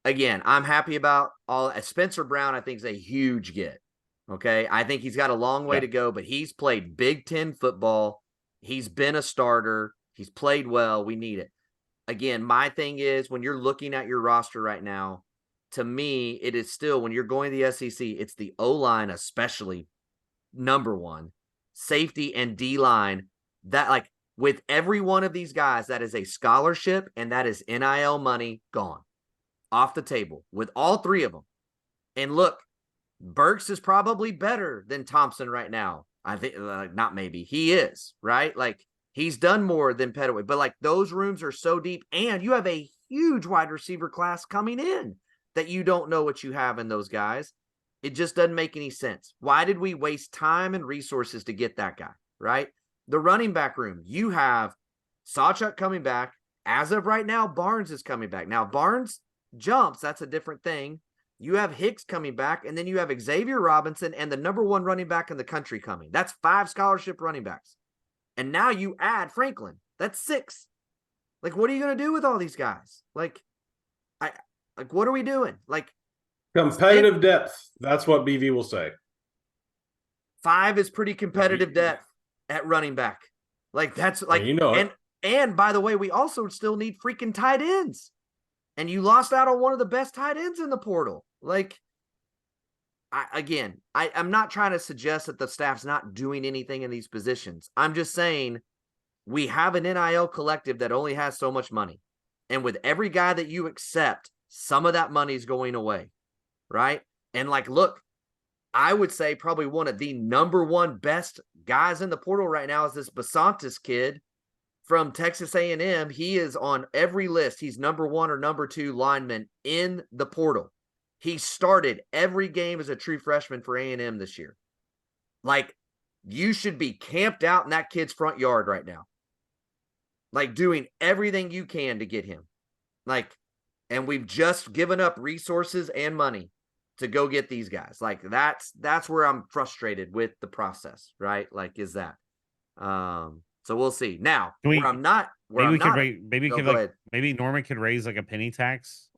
Again, I'm happy about all Spencer Brown. I think is a huge get. Okay, I think he's got a long way to go, but he's played Big Ten football. He's been a starter. He's played well. We need it. Again, my thing is when you're looking at your roster right now, to me, it is still when you're going to the SEC, it's the O-line, especially number one, safety and D-line. That with every one of these guys, that is a scholarship and that is NIL money gone off the table with all 3 of them. And look, Burks is probably better than Thompson right now. I think not maybe. He is, right? He's done more than Petaway. But those rooms are so deep and you have a huge wide receiver class coming in that you don't know what you have in those guys. It just doesn't make any sense. Why did we waste time and resources to get that guy, right? The running back room, you have Sawchuk coming back. As of right now, Barnes is coming back. Now, Barnes jumps. That's a different thing. You have Hicks coming back, and then you have Xavier Robinson and the number 1 running back in the country coming. That's 5 scholarship running backs. And now you add Franklin. That's 6. What are you going to do with all these guys? What are we doing?
Competitive depth. That's what BV will say.
5 is pretty competitive depth at running back. That's and by the way, we also still need freaking tight ends. And you lost out on one of the best tight ends in the portal. I'm not trying to suggest that the staff's not doing anything in these positions. I'm just saying we have an NIL collective that only has so much money. And with every guy that you accept some of that money's going away, right? And like, look, I would say probably one of the number one best guys in the portal right now is this Basantis kid from Texas A&M. He is on every list. He's number 1 or number 2 lineman in the portal. He started every game as a true freshman for A&M this year. Like, you should be camped out in that kid's front yard right now. Like, doing everything you can to get him. Like, and we've just given up resources and money to go get these guys. Like, that's where I'm frustrated with the process, right? Like, is that. So we'll see. Now, maybe
Norman could raise like a penny tax.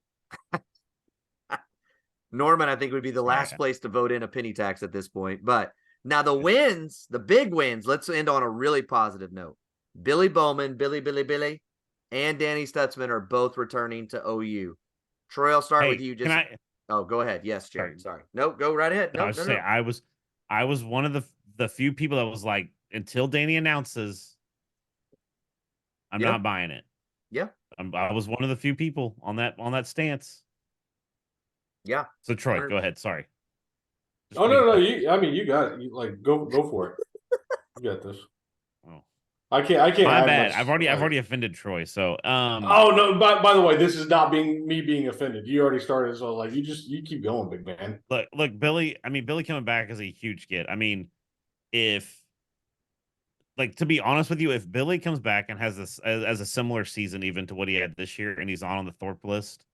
Norman, I think, would be the last place to vote in a penny tax at this point. But now the wins, the big wins, let's end on a really positive note. Billy Bowman, Billy, and Danny Stutzman are both returning to OU. Troy, I'll start with you. Oh, go ahead. Yes, Jared. Sorry. No, go right ahead. No.
I was one of the few people that was like, until Danny announces, I'm not buying it.
Yeah.
I was one of the few people on that stance.
Yeah.
So Troy, go ahead. Sorry.
No. You got it. Like, go for it. You got this.
Oh.
I can't.
My bad. I've already offended Troy. So
Oh no! By the way, this is not me being offended. You already started, so like you keep going, big man.
Look, Billy. I mean, Billy coming back is a huge get. I mean, to be honest with you, if Billy comes back and has this as a similar season even to what he had this year, and he's on the Thorpe list,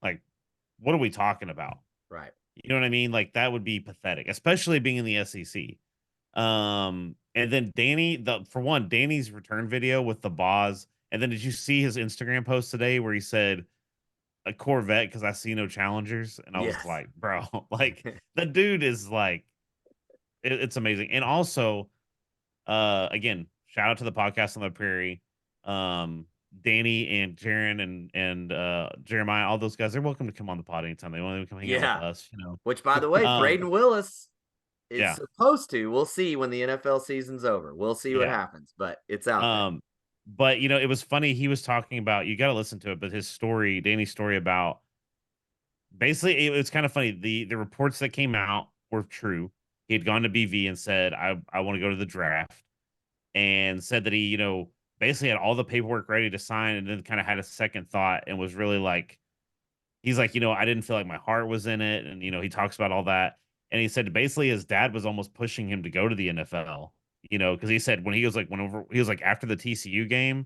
like, what are we talking about?
Right.
You know what I mean? Like, that would be pathetic, especially being in the SEC. And then Danny's return video with the Boz. And then did you see his Instagram post today where he said a Corvette because I see no challengers? And I was like, bro, like, the dude is like, it's amazing. And also, again, shout out to the podcast on the Prairie. Danny and Jaron and Jeremiah, all those guys, they're welcome to come on the pod anytime they want to come hang out with us, you know.
Which, by the way, Braden Willis is supposed to. We'll see when the NFL season's over. We'll see what happens, but it's out there.
But you know, it was funny. He was talking about, you got to listen to it, but his story, Danny's story about, basically, it was kind of funny. The reports that came out were true. He had gone to BV and said, I want to go to the draft, and said that he, you know, basically had all the paperwork ready to sign, and then kind of had a second thought and was really like, he's like, you know, I didn't feel like my heart was in it. And, you know, he talks about all that. And he said basically his dad was almost pushing him to go to the NFL, you know, because he said when he was like, after the TCU game,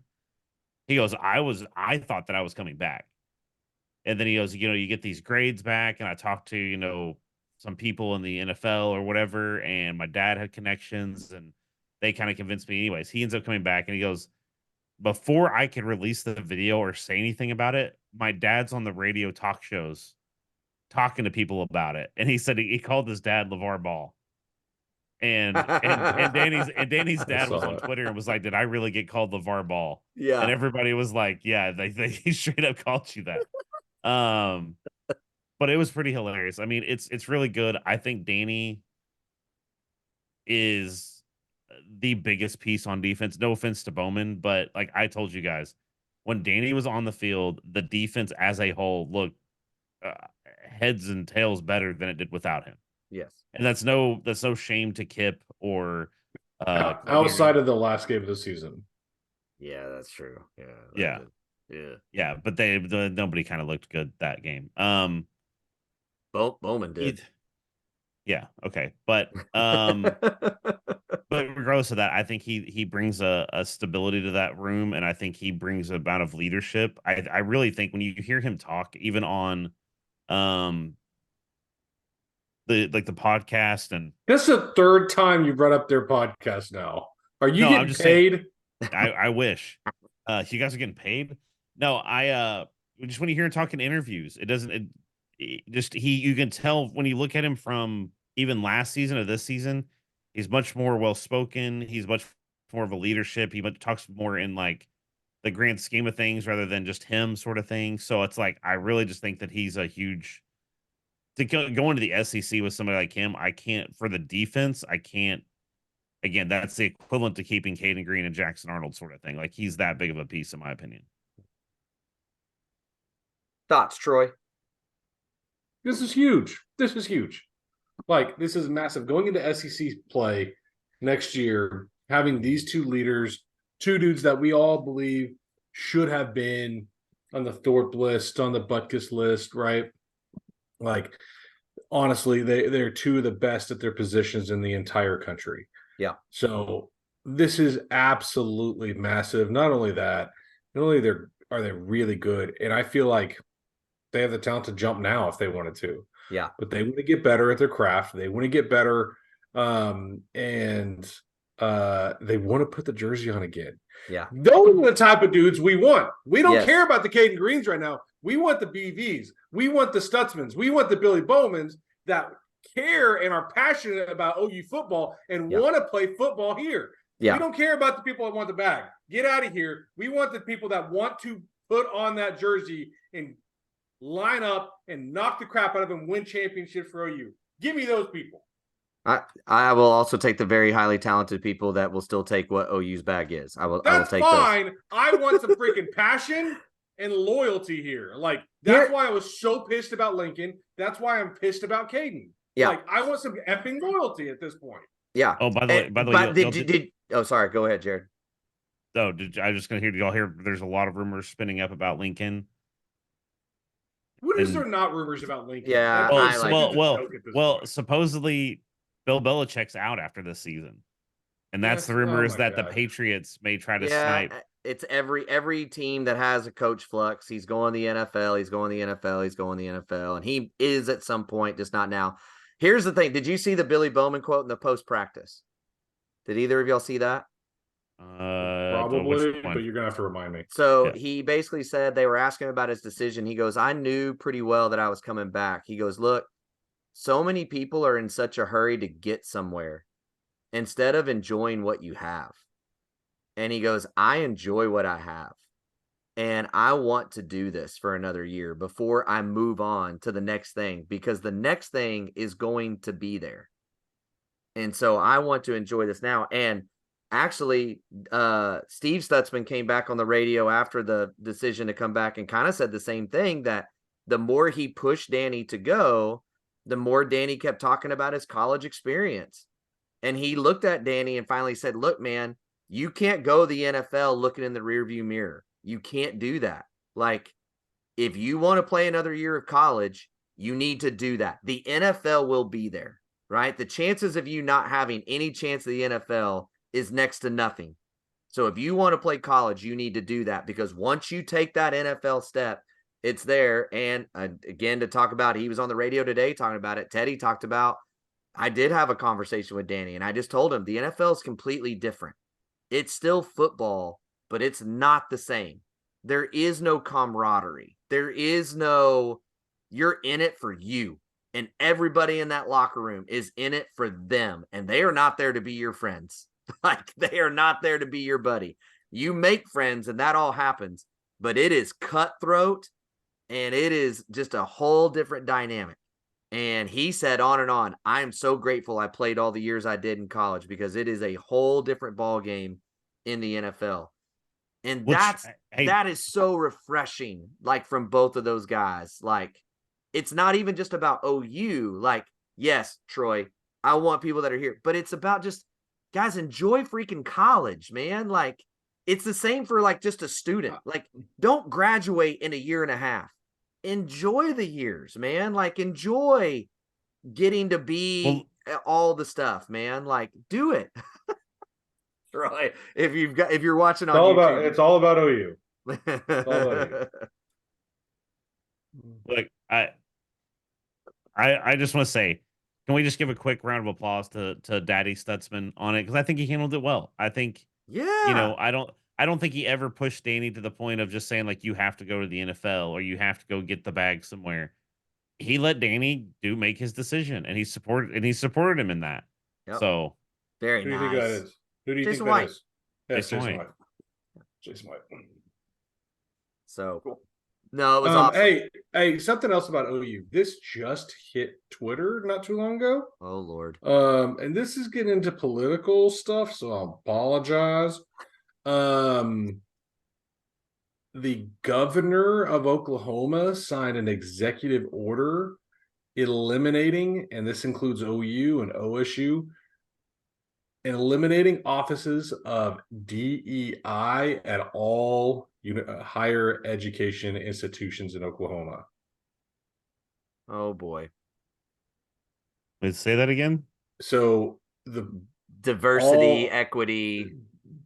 he goes, I thought that I was coming back. And then he goes, you know, you get these grades back. And I talked to, you know, some people in the NFL or whatever. And my dad had connections and they kind of convinced me anyways. He ends up coming back and he goes, before I could release the video or say anything about it, my dad's on the radio talk shows talking to people about it. And he said he called his dad LeVar Ball. And Danny's dad was on Twitter and was like, did I really get called LeVar Ball?
Yeah.
And everybody was like, yeah, he straight up called you that. But it was pretty hilarious. I mean, it's really good. I think Danny is the biggest piece on defense. No offense to Bowman, but like I told you guys, when Danny was on the field, the defense as a whole looked heads and tails better than it did without him.
Yes.
And that's no shame to Kip or
outside of the last game of the season.
Yeah, that's true. Yeah.
But nobody kind of looked good that game.
Bowman did.
Yeah, okay. But but regardless of that, I think he brings a stability to that room, and I think he brings a amount of leadership. I really think when you hear him talk, even on the podcast, and
that's the third time you brought up their podcast now. Are you getting paid?
I wish. You guys are getting paid? No, I just when you hear him talk in interviews, you can tell when you look at him from even last season to this season, he's much more well spoken. He's much more of a leadership. He talks more in like the grand scheme of things rather than just him sort of thing. So it's like I really just think that he's a huge to go into the SEC with somebody like him. I can't for the defense. I can't. Again, that's the equivalent to keeping Caden Green and Jackson Arnold sort of thing. Like he's that big of a piece, in my opinion.
Thoughts, Troy?
This is huge. This is huge. Like, this is massive. Going into SEC play next year, having these two leaders, two dudes that we all believe should have been on the Thorpe list, on the Butkus list, right? Like, honestly, they're two of the best at their positions in the entire country.
Yeah.
So this is absolutely massive. Not only that, not only are they really good, and I feel like they have the talent to jump now if they wanted to.
Yeah.
But they want to get better at their craft. They want to get better, and they want to put the jersey on again.
Yeah.
Those are the type of dudes we want. We don't
Yes.
care about the Caden Greens right now. We want the BVs. We want the Stutzmans. We want the Billy Bowmans that care and are passionate about OU football and want to play football here.
Yeah.
We don't care about the people that want the bag. Get out of here. We want the people that want to put on that jersey and line up and knock the crap out of them, win championships for OU. Give me those people.
I will also take the very highly talented people that will still take what OU's bag is. I will take
fine.
those.
I want some freaking passion and loyalty here. Like, that's why I was so pissed about Lincoln. That's why I'm pissed about Caden.
Yeah.
Like, I want some effing loyalty at this point.
Yeah.
Oh, by the way,
sorry, go ahead, Jared.
Oh, I was just gonna hear y'all hear there's a lot of rumors spinning up about Lincoln.
What is there not rumors about Lincoln?
Yeah.
Supposedly Bill Belichick's out after this season. And that's the rumor is that the Patriots may try to snipe.
It's every team that has a coach flux. He's going to the NFL. He's going to the NFL. He's going to the NFL. And he is at some point, just not now. Here's the thing. Did you see the Billy Bowman quote in the post practice? Did either of y'all see that?
Probably, but you're gonna have to remind me.
So he basically said they were asking about his decision. He goes, I knew pretty well that I was coming back. He goes, look, so many people are in such a hurry to get somewhere instead of enjoying what you have. And he goes, I enjoy what I have. And I want to do this for another year before I move on to the next thing, because the next thing is going to be there. And so I want to enjoy this now. And actually, Steve Stutzman came back on the radio after the decision to come back and kind of said the same thing, that the more he pushed Danny to go, the more Danny kept talking about his college experience. And he looked at Danny and finally said, look, man, you can't go to the NFL looking in the rearview mirror. You can't do that. Like, if you want to play another year of college, you need to do that. The NFL will be there, right? The chances of you not having any chance of the NFL is next to nothing. So if you want to play college, you need to do that, because once you take that NFL step, it's there. And again, to talk about, he was on the radio today talking about it. Teddy talked about, I did have a conversation with Danny, and I just told him the NFL is completely different. It's still football, but it's not the same. There is no camaraderie. There is no, you're in it for you. And everybody in that locker room is in it for them. And they are not there to be your friends. Like, they are not there to be your buddy. You make friends and that all happens, but it is cutthroat and it is just a whole different dynamic. And he said on and on, I am so grateful I played all the years I did in college, because it is a whole different ball game in the NFL. And that is so refreshing, like, from both of those guys. Like, it's not even just about OU. Like, yes, Troy, I want people that are here, but it's about just, guys, enjoy freaking college, man. Like, it's the same for, like, just a student. Like, don't graduate in a year and a half. Enjoy the years, man. Like, enjoy getting to be all the stuff, man. Like, do it. Right. If you're watching on YouTube.
It's all about OU. It's all about OU.
Look, I just want to say, can we just give a quick round of applause to Daddy Stutzman on it? Because I think he handled it well. I think, I don't think he ever pushed Danny to the point of just saying, like, you have to go to the NFL or you have to go get the bag somewhere. He let Danny make his decision, and he supported him in that.
Yep.
So
very
Who
nice.
do you think that is? Who do you
Jason
think
White.
that is? Yes, Jason White. Jason White.
So
cool.
No, it was awesome.
Hey, something else about OU. This just hit Twitter not too long ago.
Oh Lord.
And this is getting into political stuff, so I'll apologize. the governor of Oklahoma signed an executive order eliminating, and this includes OU and OSU, eliminating offices of DEI at all higher education institutions in Oklahoma.
Oh boy.
Let's say that again.
So the
Diversity, equity,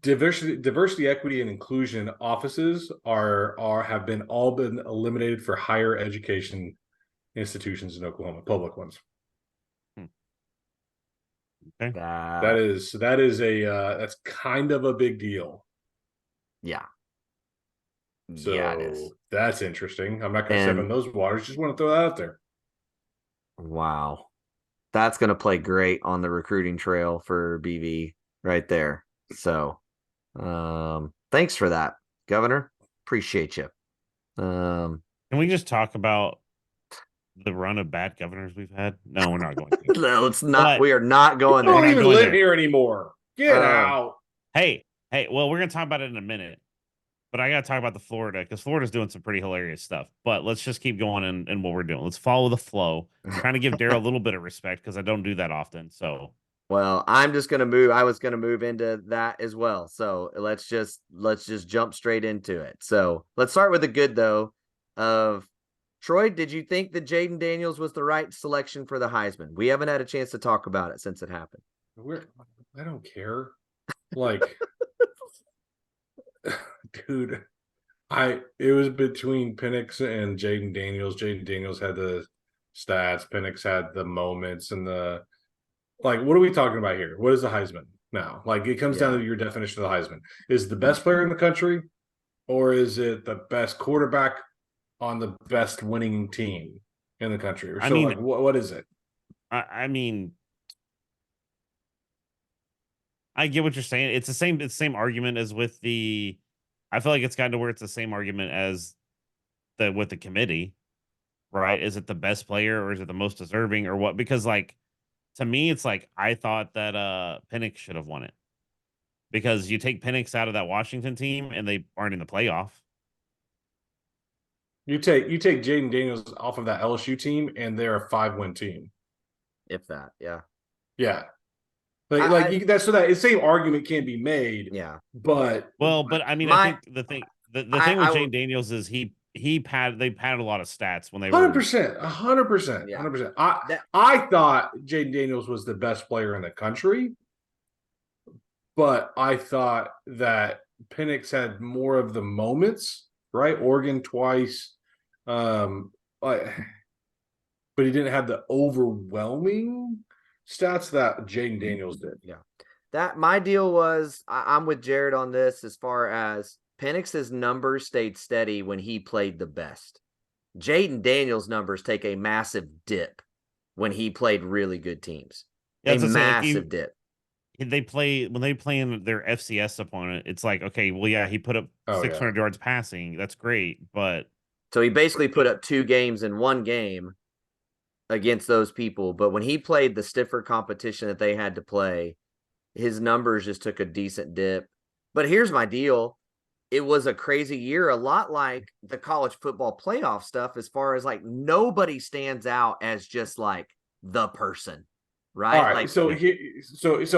diversity, equity, and inclusion offices have been eliminated for higher education institutions in Oklahoma, public ones.
Okay.
That is that's kind of a big deal.
Yeah.
So
yeah, it is.
That's interesting. I'm not going to step in those waters. Just want to throw that out there.
Wow. That's going to play great on the recruiting trail for BV right there. So, thanks for that, Governor. Appreciate you.
Can we just talk about the run of bad governors we've had? No, we're not going to.
No, it's not. We are not going
there.
there.
Don't even live here anymore. Get out.
Hey, well, we're going to talk about it in a minute. But I got to talk about the Florida, because Florida's doing some pretty hilarious stuff. But let's just keep going in what we're doing. Let's follow the flow. Trying to give Daryl a little bit of respect, because I don't do that often. So,
well, I'm just going to move. I was going to move into that as well. So let's just jump straight into it. So let's start with the good, though, of Troy. Did you think that Jaden Daniels was the right selection for the Heisman? We haven't had a chance to talk about it since it happened.
I don't care. Like, dude, it was between Penix and Jaden Daniels. Jaden Daniels had the stats. Penix had the moments and the, like, what are we talking about here? What is the Heisman now? Like, it comes down to your definition of the Heisman. Is it the best player in the country, or is it the best quarterback on the best winning team in the country? Or what is it?
I mean, I get what you're saying. It's the same argument as with the. I feel like it's gotten to where it's the same argument as with the committee, right? Is it the best player, or is it the most deserving, or what? Because, like, to me, it's like I thought that Penix should have won it, because you take Penix out of that Washington team and they aren't in the playoff.
You take Jaden Daniels off of that LSU team and they're a 5-win team,
if that. Yeah.
That same argument can be made.
Yeah.
But
I mean, I think the thing with Jaden Daniels is they padded a lot of stats when they
100%. I thought Jaden Daniels was the best player in the country, but I thought that Penix had more of the moments, right? Oregon twice, but he didn't have the overwhelming stats that Jaden Daniels did.
Yeah. That my deal was, I'm with Jared on this, as far as Penix's numbers stayed steady when he played the best. Jaden Daniels' numbers take a massive dip when he played really good teams. A massive dip.
When they play in their FCS opponent, it's like, okay, well, yeah, he put up 600 yards passing. That's great, but
so he basically put up 2 games in one game against those people. But when he played the stiffer competition that they had to play, his numbers just took a decent dip. But here's my deal. It was a crazy year, a lot like the college football playoff stuff, as far as, like, nobody stands out as just like the person, right?
All right.
Like,
so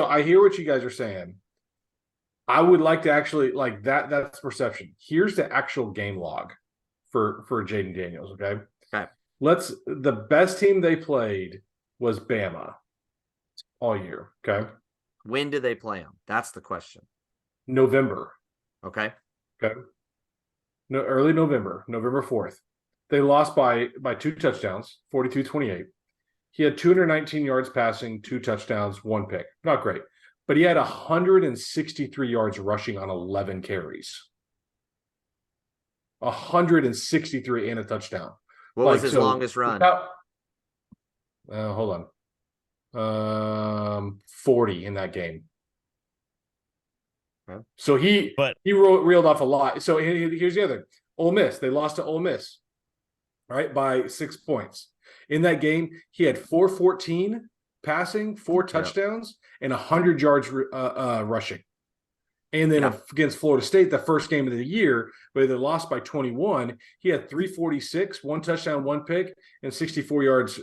I hear what you guys are saying. I would like to actually, like, that's perception. Here's the actual game log for Jaden Daniels. Okay. The best team they played was Bama all year. Okay.
When did they play them? That's the question.
November.
Okay.
No, early November, November 4th. They lost by 2 touchdowns, 42-28. He had 219 yards passing, 2 touchdowns, 1 pick. Not great. But he had 163 yards rushing on 11 carries. 163 and a touchdown.
What was his longest run?
Hold on. 40 in that game. Okay. So he reeled off a lot. So here's the other. Ole Miss. They lost to Ole Miss, right, by 6 points. In that game, he had 414 passing, 4 touchdowns, and 100 yards rushing. And then against Florida State, the first game of the year, where they lost by 21, he had 346, 1 touchdown, 1 pick, and 64 yards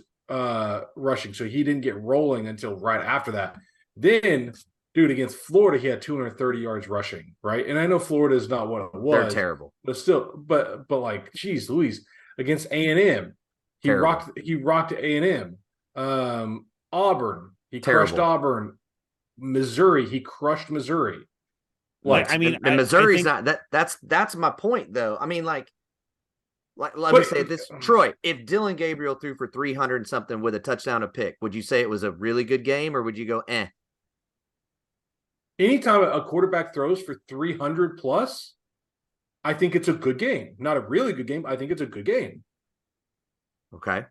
rushing. So he didn't get rolling until right after that. Then, dude, against Florida, he had 230 yards rushing, right? And I know Florida is not what it was.
They're terrible.
But still, but like, geez, Louise, against A&M, he rocked A&M. Auburn, he crushed Auburn. Missouri, he crushed Missouri.
Like, I mean,
and Missouri's not that's my point though. I mean, let me say this, Troy, if Dylan Gabriel threw for 300 and something with a touchdown, a pick, would you say it was a really good game, or would you go, eh?
Anytime a quarterback throws for 300 plus, I think it's a good game. Not a really good game. I think it's a good game.
Okay.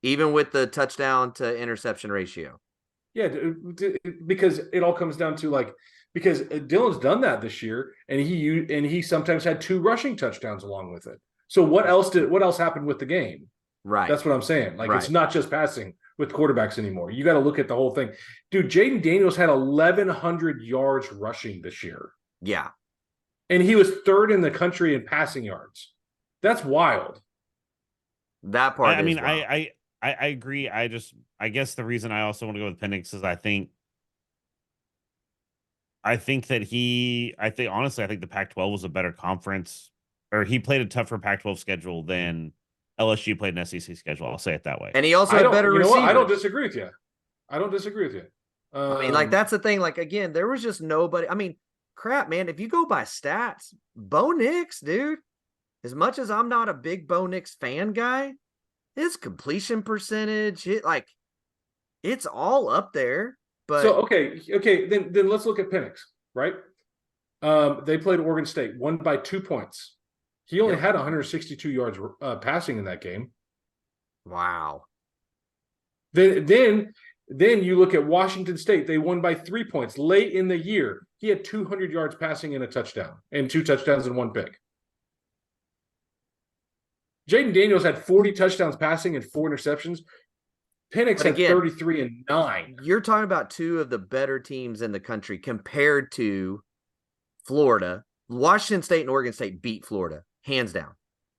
Even with the touchdown to interception ratio.
Yeah, because it all comes down to because Dylan's done that this year, and he sometimes had 2 rushing touchdowns along with it. So what else happened with the game?
Right.
That's what I'm saying. It's not just passing with quarterbacks anymore. You got to look at the whole thing. Dude, Jaden Daniels had 1,100 yards rushing this year.
Yeah.
And he was 3rd in the country in passing yards. That's wild.
That part
I mean,
wild.
I agree. I guess the reason I also want to go with Penix is I think honestly the Pac-12 was a better conference, or he played a tougher Pac-12 schedule than LSU played an SEC schedule. I'll say it that way.
And he also had better receivers.
I don't disagree with you.
I mean, that's the thing. Again, there was just nobody. I mean, crap, man. If you go by stats, Bo Nix, dude, as much as I'm not a big Bo Nix fan guy, his completion percentage, it's all up there. But
so okay, then let's look at Penix, right? They played Oregon State, won by 2 points. He only had 162 yards passing in that game.
Wow.
Then you look at Washington State. They won by 3 points late in the year. He had 200 yards passing and a touchdown, and 2 touchdowns and 1 pick. Jaden Daniels had 40 touchdowns passing and 4 interceptions. Penix had 33 and 9.
You're talking about 2 of the better teams in the country compared to Florida. Washington State and Oregon State beat Florida, hands down.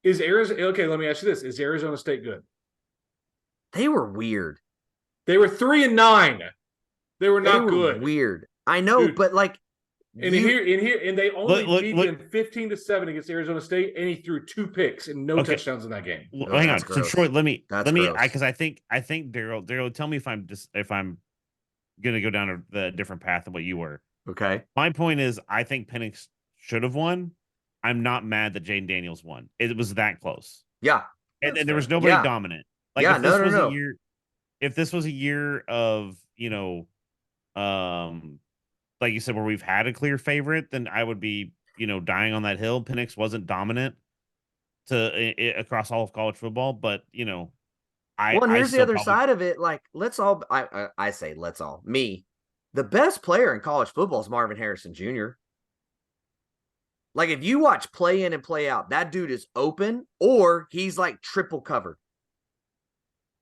Is Arizona okay? Let me ask you this: is Arizona State good?
They were weird.
They were 3 and 9. They were not good.
Weird. I know, dude, but
and they only beat them 15-7 against Arizona State, and he threw 2 picks and no touchdowns in that game.
Well, hang on. Gross. So Troy, let me because I think Daryl, tell me if I'm gonna go down the different path than what you were.
Okay.
My point is, I think Penix should have won. I'm not mad that Jaden Daniels won. It was that close.
Yeah.
And there was nobody dominant. If this was a year of, like you said, where we've had a clear favorite, then I would be, dying on that hill. Penix wasn't dominant across all of college football, but here's
the other side of it. Let's all, I say, let's all, me, the best player in college football is Marvin Harrison Jr. If you watch play in and play out, that dude is open or he's triple covered.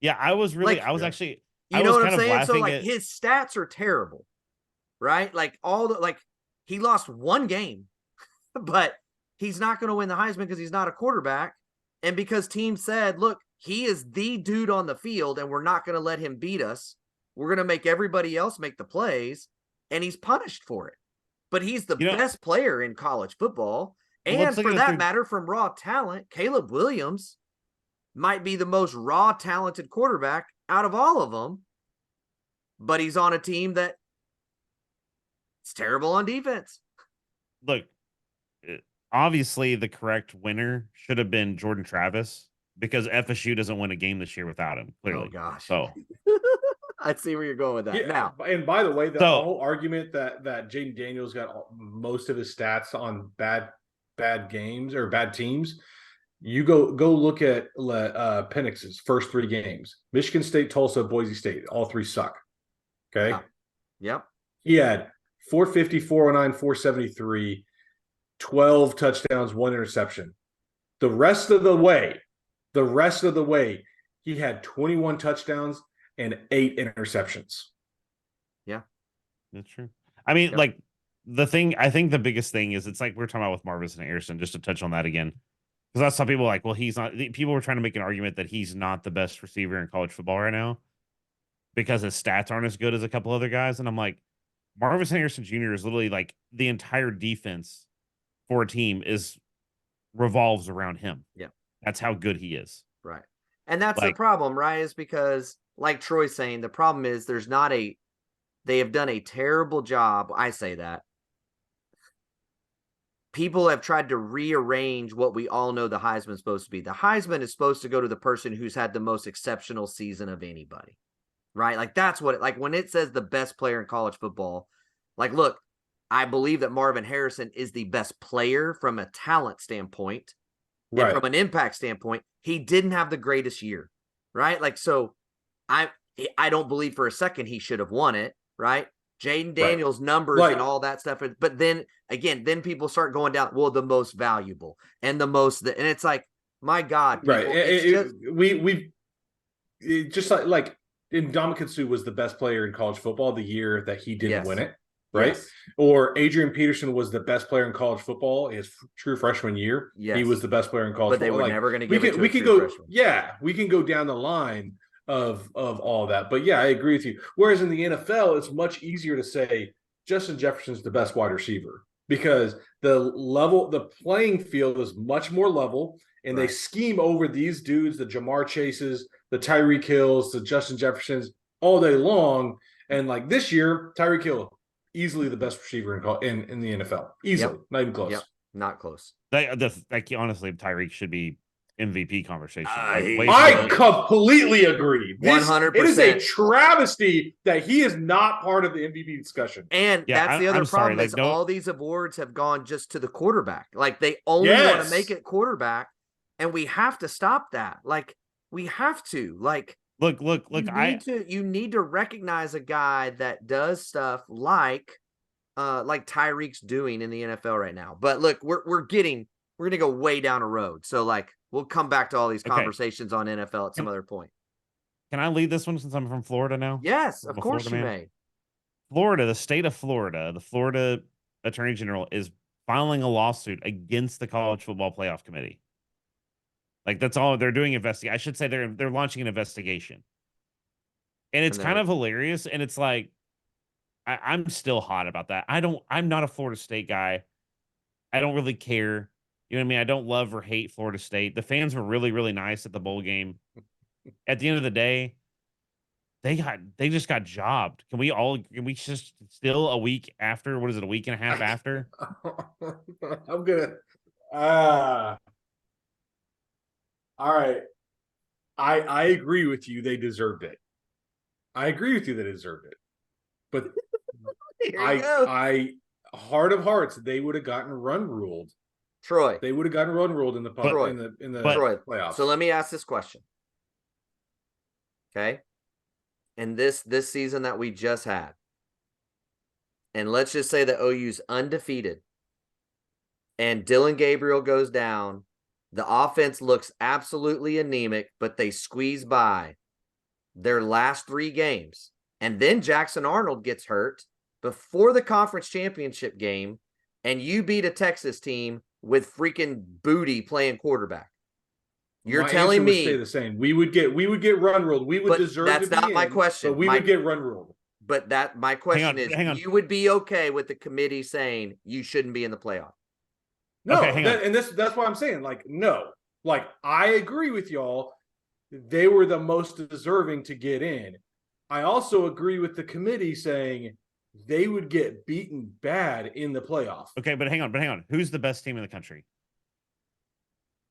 Yeah, I was actually,
you know what I'm saying? So his stats are terrible, right? He lost 1 game, but he's not going to win the Heisman because he's not a quarterback. And because teams said, look, he is the dude on the field and we're not going to let him beat us. We're going to make everybody else make the plays, and he's punished for it. But he's the best player in college football. And for that matter, from raw talent, Caleb Williams might be the most raw talented quarterback out of all of them. But he's on a team that it's terrible on defense.
Look, obviously the correct winner should have been Jordan Travis, because FSU doesn't win a game this year without him, clearly.
Oh, gosh.
So
I see where you're going with that.
Yeah,
now.
And by the way, the whole argument that Jaden Daniels got most of his stats on bad games or bad teams, you go look at Penix's first 3 games. Michigan State, Tulsa, Boise State. All 3 suck. Okay?
Yep.
He had 450, 409, 473, 12 touchdowns, 1 interception. The rest of the way, he had 21 touchdowns and 8 interceptions.
Yeah, that's true. I mean, I think the biggest thing is it's like we're talking about with Marvis and Harrison, just to touch on that again. Because that's how people like, well, he's not. People were trying to make an argument that he's not the best receiver in college football right now because his stats aren't as good as a couple other guys. And I'm like, Marvis Harrison Jr. is literally like the entire defense for a team revolves around him.
Yeah.
That's how good he is.
Right. And that's the
Like-
problem, right? Is because, like Troy's saying, the problem is they have done a terrible job. I say that. People have tried to rearrange what we all know the Heisman is supposed to be. The Heisman is supposed to go to the person who's had the most exceptional season of anybody, right? Like that's what like when it says the best player in college football, like, look, I believe that Marvin Harrison is the best player from a talent standpoint.
Right.
And from an impact standpoint, he didn't have the greatest year, right? Like, so I don't believe for a second he should have won it, right? Jaden Daniels' numbers and all that stuff. But then again, then people start going down, well, the most valuable and the most, and it's like, my God. People,
we just like Ndamukong Suh was the best player in college football the year that he didn't win it. Right.
Yes.
Or Adrian Peterson was the best player in college football his true freshman year.
Yes.
He was the best player in college
football. But they were never going to give
it
it to
we
a
could
true
go,
freshman.
Yeah, we can go down the line of all that. But yeah, I agree with you. Whereas in the NFL, it's much easier to say Justin Jefferson's the best wide receiver because the playing field is much more level, and they scheme over these dudes, the Jamar Chases, the Tyreek Hills, the Justin Jeffersons all day long. And like this year, Tyreek Hill, easily the best receiver in the NFL. Easily. Not even close.
Yep. Not close.
Honestly, Tyreek should be MVP conversation.
I completely agree.
100%.
It is a travesty that he is not part of the MVP discussion.
And that's the other problem is all these awards have gone just to the quarterback. Like they only want to make it quarterback, and we have to stop that. Like we have to. Like
look.
You need to recognize a guy that does stuff like Tyreek's doing in the NFL right now. But look, we're going to go way down a road. So like we'll come back to all these conversations on NFL at some other point.
Can I lead this one since I'm from Florida now?
Yes, of course you may.
Florida, the state of Florida, the Florida Attorney General is filing a lawsuit against the College Football Playoff Committee. Like that's all they're doing. I should say they're launching an investigation, and it's kind of hilarious. And it's like I'm still hot about that. I'm not a Florida State guy. I don't really care. You know what I mean? I don't love or hate Florida State. The fans were really, really nice at the bowl game. At the end of the day, they just got jobbed. Can we just still a week after? What is it? A week and a half after?
I'm gonna. All right. I agree with you. They deserved it. I agree with you that they deserved it. But I heart of hearts, they would have gotten run ruled.
Troy.
They would have gotten run ruled in the playoffs.
So let me ask this question. Okay. And this season that we just had. And let's just say that OU's undefeated. And Dylan Gabriel goes down. The offense looks absolutely anemic, but they squeeze by their last 3 games. And then Jackson Arnold gets hurt before the conference championship game, and you beat a Texas team with freaking Booty playing quarterback. You're telling me
would stay the same. We would get run ruled. We would deserve to be
that's not my question.
But we would get run ruled.
But my question is, you would be okay with the committee saying you shouldn't be in the playoff?
No, that's why I'm saying, like, no. Like, I agree with y'all. They were the most deserving to get in. I also agree with the committee saying they would get beaten bad in the playoff.
Okay, but hang on. Who's the best team in the country?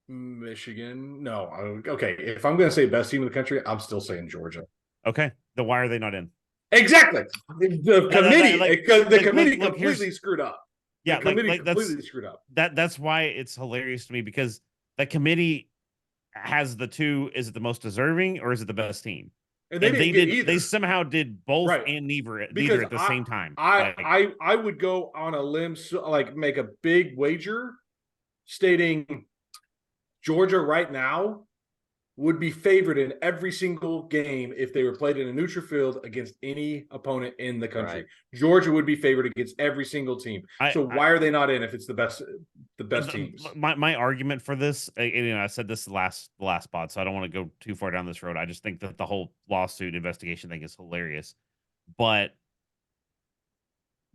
Michigan. No. Okay, if I'm going to say best team in the country, I'm still saying Georgia.
Okay, then why are they not in?
Exactly. The committee completely screwed up.
Yeah,
completely screwed up.
That's why it's hilarious to me, because the committee has the two. Is it the most deserving or is it the best team?
And they
somehow did both and neither at the same time.
I would go on a limb, like make a big wager stating Georgia right now would be favored in every single game if they were played in a neutral field against any opponent in the country.
Right.
Georgia would be favored against every single team. So why are they not in if it's the best teams?
My argument for this, and I said this last spot, so I don't want to go too far down this road. I just think that the whole lawsuit investigation thing is hilarious. But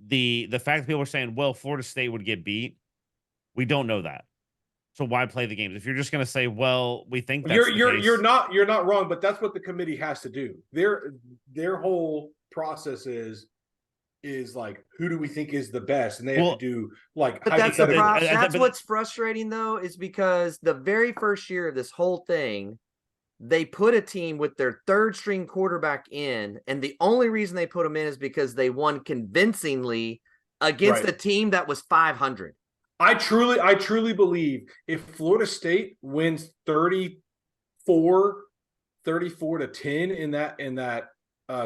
the fact that people are saying, well, Florida State would get beat, we don't know that. So why play the games? If you're just going to say, well, we think that's
you're not wrong, but that's what the committee has to do. Their whole process is like, who do we think is the best, and they have to do like.
But that's what's frustrating though, is because the very first year of this whole thing, they put a team with their third string quarterback in, and the only reason they put him in is because they won convincingly against a team that was 500.
I truly believe if Florida State wins 34 to 10 in that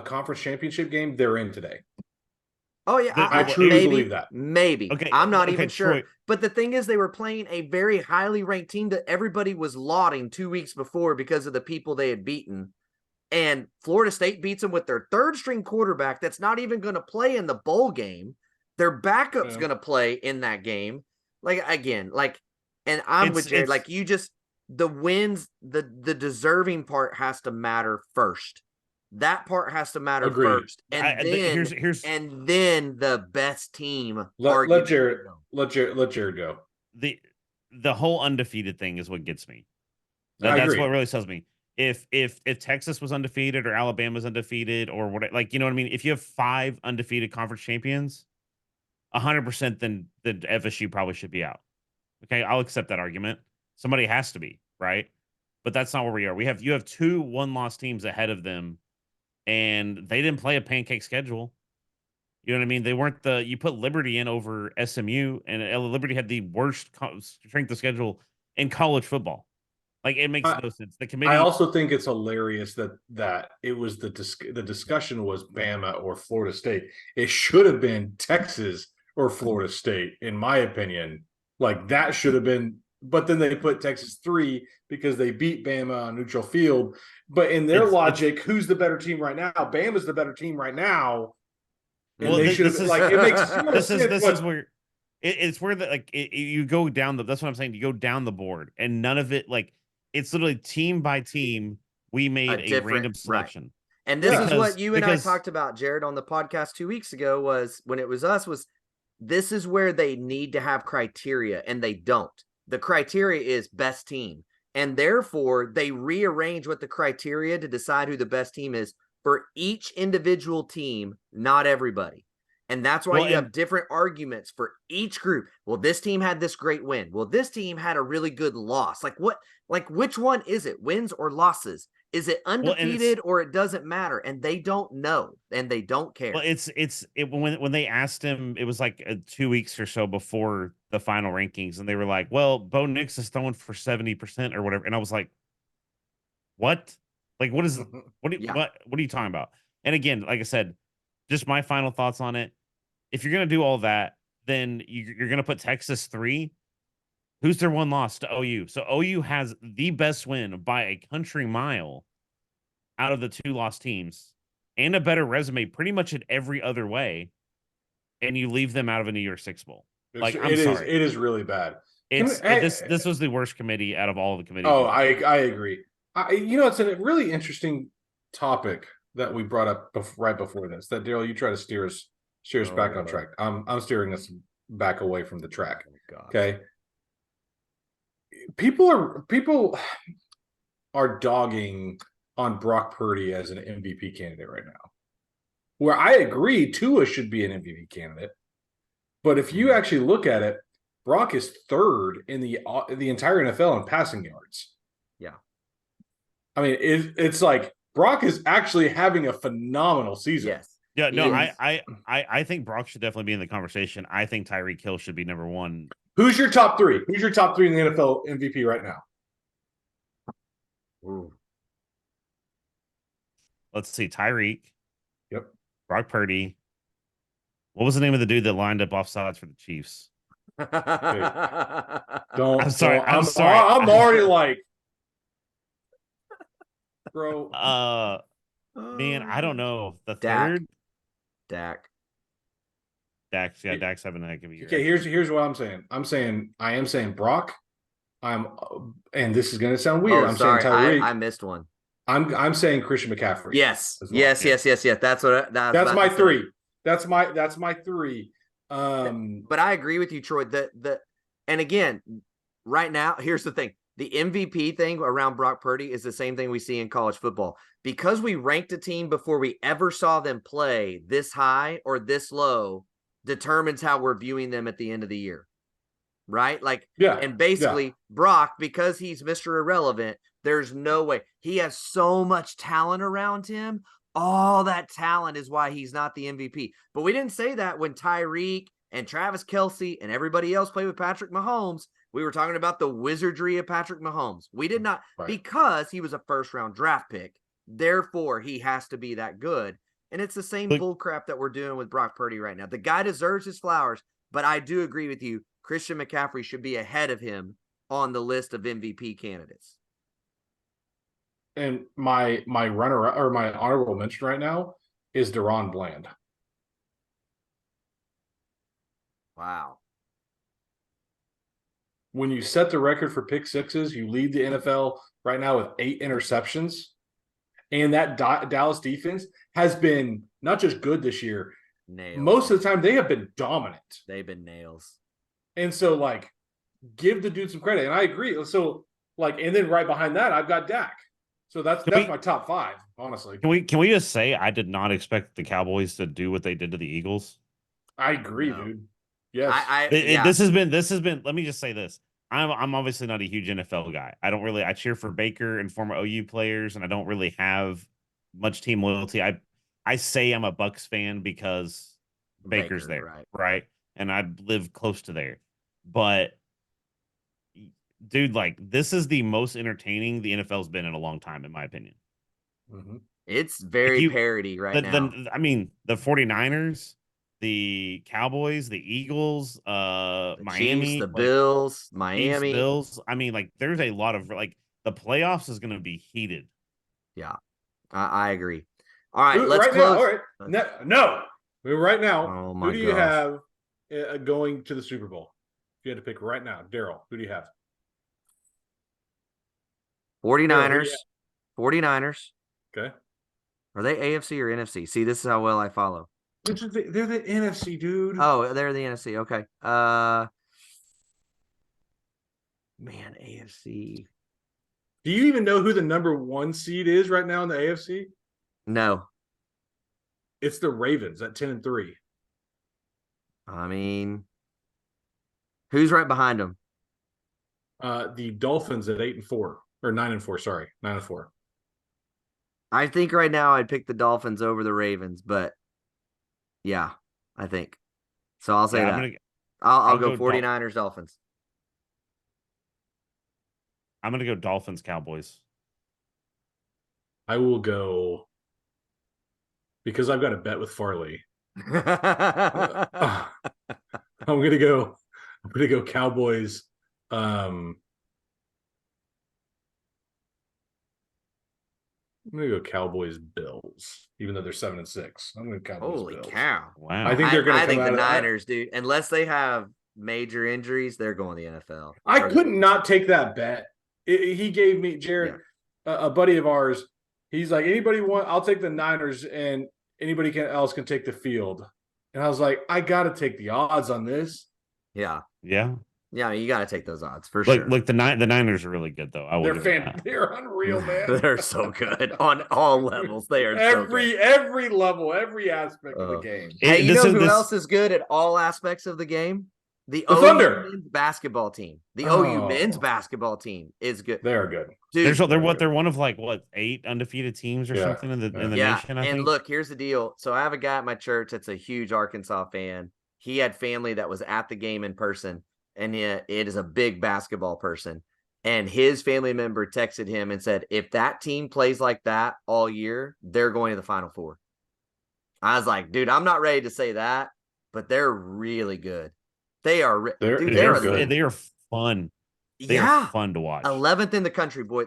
conference championship game, they're in today.
Oh yeah,
I truly believe that.
Maybe.
Okay,
I'm not even sure.
Troy.
But the thing is, they were playing a very highly ranked team that everybody was lauding 2 weeks before because of the people they had beaten. And Florida State beats them with their third string quarterback that's not even going to play in the bowl game. Their backup's going to play in that game. Like, again, like, and I'm with Jared. Like, you just, the wins, the deserving part has to matter first. That part has to matter first, and then the best team.
Let Jared go.
The whole undefeated thing is what gets me. That's what really sells me. If Texas was undefeated or Alabama's undefeated or what, like, you know what I mean? If you have 5 undefeated conference champions, 100%, then FSU probably should be out. Okay, I'll accept that argument. Somebody has to be, right? But that's not where we are. You have 2 one-loss teams ahead of them, and they didn't play a pancake schedule. You know what I mean? They weren't you put Liberty in over SMU, and Liberty had the worst strength of schedule in college football. Like, it makes no sense. The committee.
I also think it's hilarious that it was the discussion was Bama or Florida State. It should have been Texas or Florida State, in my opinion. Like, that should have been, but then they put Texas 3 because they beat Bama on neutral field. But in their logic, who's the better team right now? Bama's the better team right now. And they should have, like, it makes sense.
This is where it's where you go down that's what I'm saying. You go down the board, and none of it, like, it's literally team by team. We made a random selection.
Right. And this is what you and I talked about, Jared, on the podcast 2 weeks ago, was when it was us, was this is where they need to have criteria, and they don't. The criteria is best team. And therefore, they rearrange what the criteria to decide who the best team is for each individual team, not everybody. And that's why you have different arguments for each group. Well, this team had this great win. Well, this team had a really good loss. Like, what? Like, which one is it? Wins or losses? Is it undefeated or it doesn't matter? And they don't know, and they don't care.
Well, when they asked him, it was like 2 weeks or so before the final rankings, and they were like, "Well, Bo Nix is throwing for 70% or whatever," and I was like, "What? Like, what is? What are you talking about?" And again, like I said, just my final thoughts on it. If you're gonna do all that, then you're gonna put Texas 3. Who's their one loss to OU? So OU has the best win by a country mile out of the 2 lost teams, and a better resume pretty much in every other way, and you leave them out of a New Year's Six Bowl. Like, I'm sorry.
It is really bad.
This was the worst committee out of all the committees.
Oh, I agree. It's a really interesting topic that we brought up right before this, that Daryl, you try to steer us back on track. I'm steering us back away from the track.
Oh,
okay. People are dogging on Brock Purdy as an MVP candidate right now, where I agree Tua should be an MVP candidate. But if you actually look at it, Brock is 3rd in the entire NFL in passing yards.
Yeah.
I mean, it's like Brock is actually having a phenomenal season.
Yes.
Yeah, no, I think Brock should definitely be in the conversation. I think Tyreek Hill should be number 1.
Who's your top 3? Who's your top 3 in the NFL MVP right now?
Ooh.
Let's see. Tyreek.
Yep.
Brock Purdy. What was the name of the dude that lined up offsides for the Chiefs?
I'm
sorry.
I'm already like, bro.
Man, I don't know. The
Dak.
third
Dak.
Dak's having a heck of a year.
Okay, here's what I'm saying. I am saying Brock. And this is going to sound weird.
Oh,
I'm
sorry.
saying Tyreek.
I missed one.
I'm saying Christian McCaffrey.
Yes.
as well.
Yes. That's what
That's my three. That's my three.
But I agree with you, Troy. And again, right now, here's the thing. The MVP thing around Brock Purdy is the same thing we see in college football. Because we ranked a team before we ever saw them play this high or this low determines how we're viewing them at the end of the year. Right? And basically Brock, because he's Mr. Irrelevant, there's no way. He has so much talent around him. All that talent is why he's not the MVP. But we didn't say that when Tyreek and Travis Kelce and everybody else played with Patrick Mahomes. We were talking about the wizardry of Patrick Mahomes. We did not, because he was a first-round draft pick. Therefore, he has to be that good. And it's the same bull crap that we're doing with Brock Purdy right now. The guy deserves his flowers, but I do agree with you. Christian McCaffrey should be ahead of him on the list of MVP candidates.
And my runner or my honorable mention right now is Deron Bland.
Wow.
When you set the record for pick sixes, you lead the NFL right now with 8 interceptions. And that Dallas defense has been not just good this year.
Nails.
Most of the time, they have been dominant.
They've been nails.
And so, give the dude some credit. And I agree. So, and then right behind that, I've got Dak. So that's my top 5, honestly.
Can we just say I did not expect the Cowboys to do what they did to the Eagles?
I agree, dude. Yes.
This has been. Let me just say this. I'm obviously not a huge NFL guy. I cheer for Baker and former OU players, and I don't really have much team loyalty. I say I'm a Bucks fan because Baker's there, right? And I live close to there. But dude, this is the most entertaining the NFL's been in a long time, in my opinion.
Mm-hmm.
It's very parody right now.
The 49ers, the Cowboys, the Eagles,
the
Miami,
Chiefs, the Bills, Miami.
Bills. There's a lot of the playoffs is going to be heated.
Yeah, I agree. All right, let's
right
close.
Now, all right. No. Right now, who do you have going to the Super Bowl? If you had to pick right now, Daryl, who do you have?
49ers. 49ers.
Okay.
Are they AFC or NFC? See, this is how well I follow.
They're the NFC, dude.
Oh, they're the NFC. Okay. Man, AFC.
Do you even know who the number 1 seed is right now in the AFC?
No.
It's the Ravens at 10-3.
I mean, who's right behind them?
The Dolphins at 8-4 or 9-4. Sorry, 9-4.
I think right now I'd pick the Dolphins over the Ravens, but yeah, I think so. I'll say that. I'll go 49ers, Dolphins.
I'm gonna go Dolphins, Cowboys.
I will go because I've got a bet with Farley. I'm gonna go Cowboys. I'm gonna go Cowboys Bills, even though they're 7-6. I'm gonna go Cowboys
Holy
Bills.
cow!
Wow.
I think they're gonna.
I think the Niners, dude. Unless they have major injuries, they're going to the NFL.
I couldn't not take that bet. He gave me Jared, a buddy of ours. He's like, anybody want? I'll take the Niners, and anybody else can take the field. And I was like, I got to take the odds on this.
Yeah.
Yeah,
you got to take those odds for sure.
Look, the Niners are really good though.
They're unreal, man.
They're so good on all levels. They are
every level, every aspect of the game.
Hey, you know who else is good at all aspects of the game? The OU
Thunder
men's basketball team. The OU men's basketball team is good.
They are good.
Dude,
they're one of 8 undefeated teams or something in the nation. I think.
Look, here's the deal. So I have a guy at my church that's a huge Arkansas fan. He had family that was at the game in person, and it is a big basketball person. And his family member texted him and said, if that team plays like that all year, they're going to the Final Four. I was like, dude, I'm not ready to say that, but they're really good. They are.
They're good.
They are fun. They are fun to watch.
11th in the country, boy.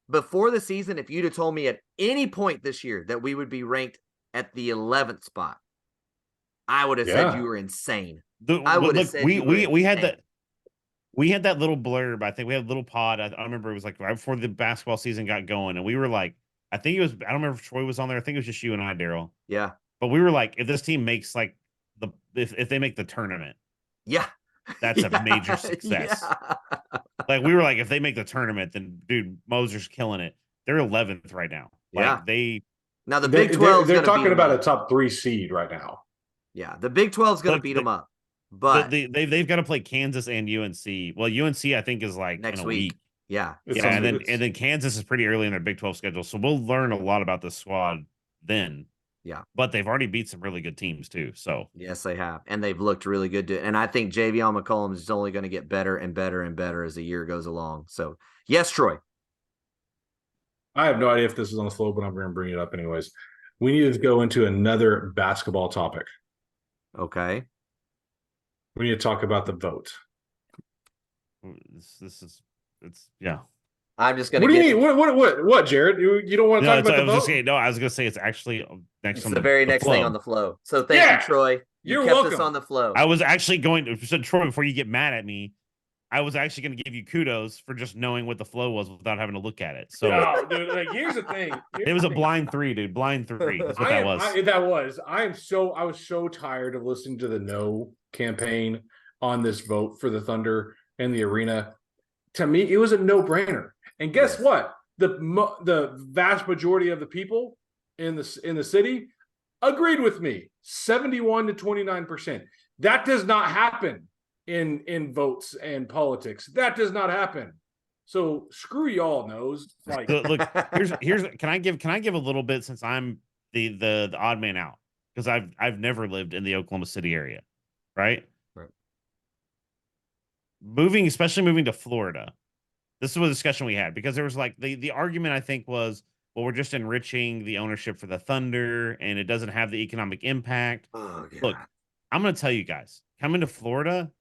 before the season, if you'd have told me at any point this year that we would be ranked at the 11th spot, I would have said you were insane. I would have said
we had that. We had that little blurb. I think we had a little pod. I remember it was like right before the basketball season got going, and we were like, I think it was. I don't remember if Troy was on there. I think it was just you and I, Daryl.
Yeah.
But we were like, if this team makes like if they make the tournament,
yeah,
that's a major success.
Yeah.
Like we were like, if they make the tournament, then dude, Moser's killing it. They're 11th right now. Like
now the Big 12.
They're talking about a top 3 seed right now.
Yeah, the Big 12 is going to beat them up. But
they've got to play Kansas and UNC. Well, UNC I think is like
next
in a week.
Yeah,
and then Kansas is pretty early in their Big 12 schedule, so we'll learn a lot about the squad then.
Yeah,
but they've already beat some really good teams too. So
yes, they have, and they've looked really good. And I think Javion McCollum is only going to get better and better and better as the year goes along. So yes, Troy.
I have no idea if this is on the floor, but I'm going to bring it up anyways. We need to go into another basketball topic.
Okay.
We need to talk about the vote.
Yeah.
I'm just going to.
What do you mean? What, Jared? You don't want to talk about the vote?
I was going to say it's actually next on
the very next
flow.
thing on the flow. So thank you, Troy.
You're
kept
welcome.
Us on the flow.
I was actually going to so Troy, before you get mad at me, I was actually going to give you kudos for just knowing what the flow was without having to look at it. So,
dude, like, here's the thing.
It was a blind 3, dude. Blind 3. That's what that was.
I was so tired of listening to the no campaign on this vote for the Thunder and the arena. To me, it was a no-brainer. And guess what? The vast majority of the people in the city agreed with me. 71 to 29%. That does not happen in votes and politics. That does not happen. So screw y'all knows. Like,
look, here's can I give a little bit, since I'm the odd man out, because I've never lived in the Oklahoma City area, right? Especially moving to Florida. This is a discussion we had, because there was like the argument, I think, was, well, we're just enriching the ownership for the Thunder and it doesn't have the economic impact.
Oh,
look, I'm going to tell you guys, coming to Florida,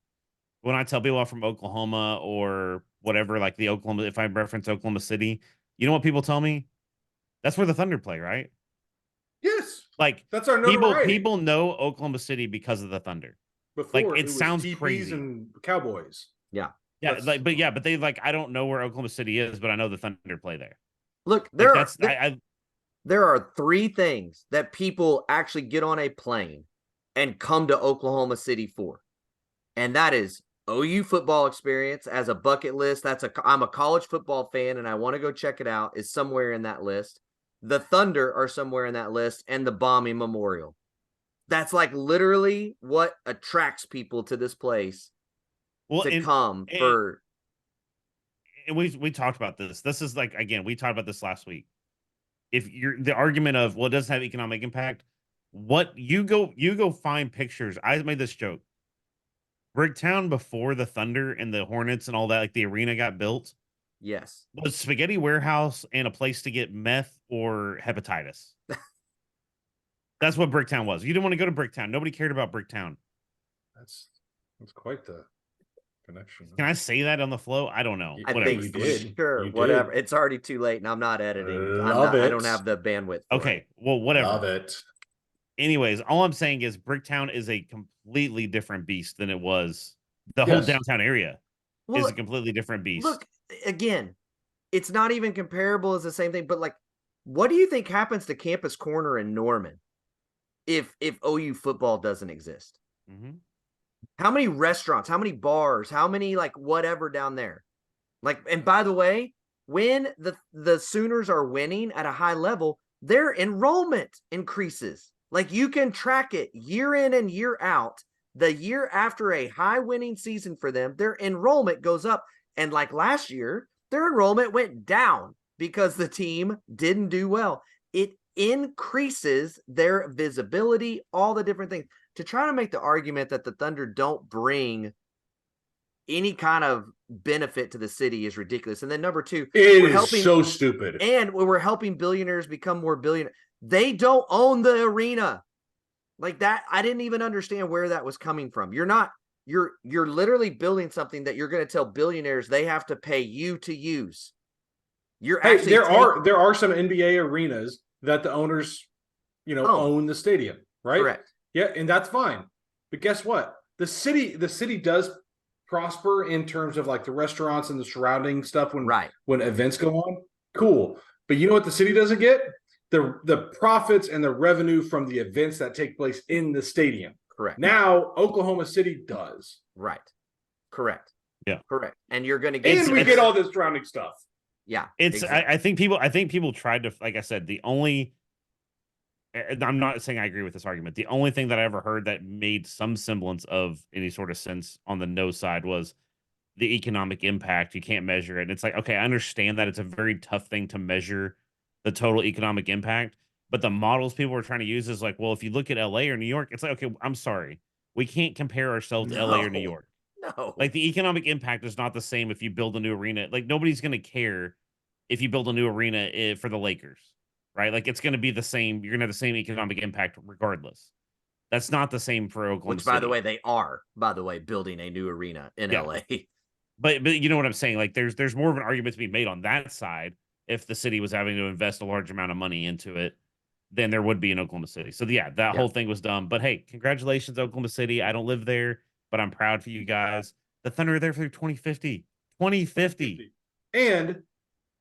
when I tell people I'm from Oklahoma or whatever, like the Oklahoma, if I reference Oklahoma City, you know what people tell me? That's where the Thunder play, right?
Yes.
Like,
that's our notoriety.
People know Oklahoma City because of the Thunder.
Before,
like, it sounds
TPs
crazy.
And Cowboys.
Yeah.
Yeah, but they like, I don't know where Oklahoma City is, but I know the Thunder play there.
Look, there are 3 things that people actually get on a plane and come to Oklahoma City for. And that is OU football experience as a bucket list. I'm a college football fan and I want to go check it out, is somewhere in that list. The Thunder are somewhere in that list, and the bombing memorial. That's like literally what attracts people to this place. And
we talked about this. This is like, again, we talked about this last week. If you're the argument of, well, it doesn't have economic impact, what you go find pictures. I made this joke. Bricktown before the Thunder and the Hornets and all that, like the arena got built.
Yes.
Was spaghetti warehouse and a place to get meth or hepatitis. That's what Bricktown was. You didn't want to go to Bricktown. Nobody cared about Bricktown.
That's quite the connection.
Can I say that on the flow? I don't know.
I think you did. Sure, whatever. It's already too late, and I'm not editing. I don't have the bandwidth.
Okay, well, whatever.
Love it.
Anyways, all I'm saying is Bricktown is a completely different beast than it was. The whole downtown area is a completely different beast.
Look, again, it's not even comparable as the same thing, but like, what do you think happens to Campus Corner in Norman if OU football doesn't exist?
Mm-hmm.
How many restaurants, how many bars, how many like whatever down there? Like, and by the way, when the Sooners are winning at a high level, their enrollment increases. Like, you can track it year in and year out. The year after a high winning season for them, their enrollment goes up. And like last year, their enrollment went down because the team didn't do well. It increases their visibility, all the different things. To try to make the argument that the Thunder don't bring any kind of benefit to the city is ridiculous. And then number 2,
it is so stupid.
And we're helping billionaires become more billionaires. They don't own the arena. Like that, I didn't even understand where that was coming from. You're literally building something that you're going to tell billionaires they have to pay you to use. You're
Hey,
actually
there are some NBA arenas that the owners, own the stadium, right?
correct.
Yeah, and that's fine. But guess what? The city does prosper in terms of like the restaurants and the surrounding stuff when events go on. Cool. But you know what the city doesn't get? The profits and the revenue from the events that take place in the stadium.
Correct.
Now Oklahoma City does.
Right. Correct.
Yeah.
Correct. And you're going to get,
and we get all this surrounding stuff.
Yeah.
It's
exactly.
I think people tried to, like I said, the only, I'm not saying I agree with this argument. The only thing that I ever heard that made some semblance of any sort of sense on the no side was the economic impact. You can't measure it. And it's like, okay, I understand that it's a very tough thing to measure the total economic impact, but the models people are trying to use is like, well, if you look at LA or New York, it's like, okay, I'm sorry. We can't compare ourselves to LA or New York.
No.
Like the economic impact is not the same if you build a new arena. Like nobody's going to care if you build a new arena for the Lakers, right? Like it's going to be the same. You're going to have the same economic impact regardless. That's not the same for Oklahoma
Which, by
City.
the way, they are, building a new arena in LA.
But you know what I'm saying? Like there's more of an argument to be made on that side if the city was having to invest a large amount of money into it than there would be in Oklahoma City. So yeah, that whole thing was dumb. But hey, congratulations, Oklahoma City. I don't live there, but I'm proud for you guys. The Thunder are there for 2050. 2050.
And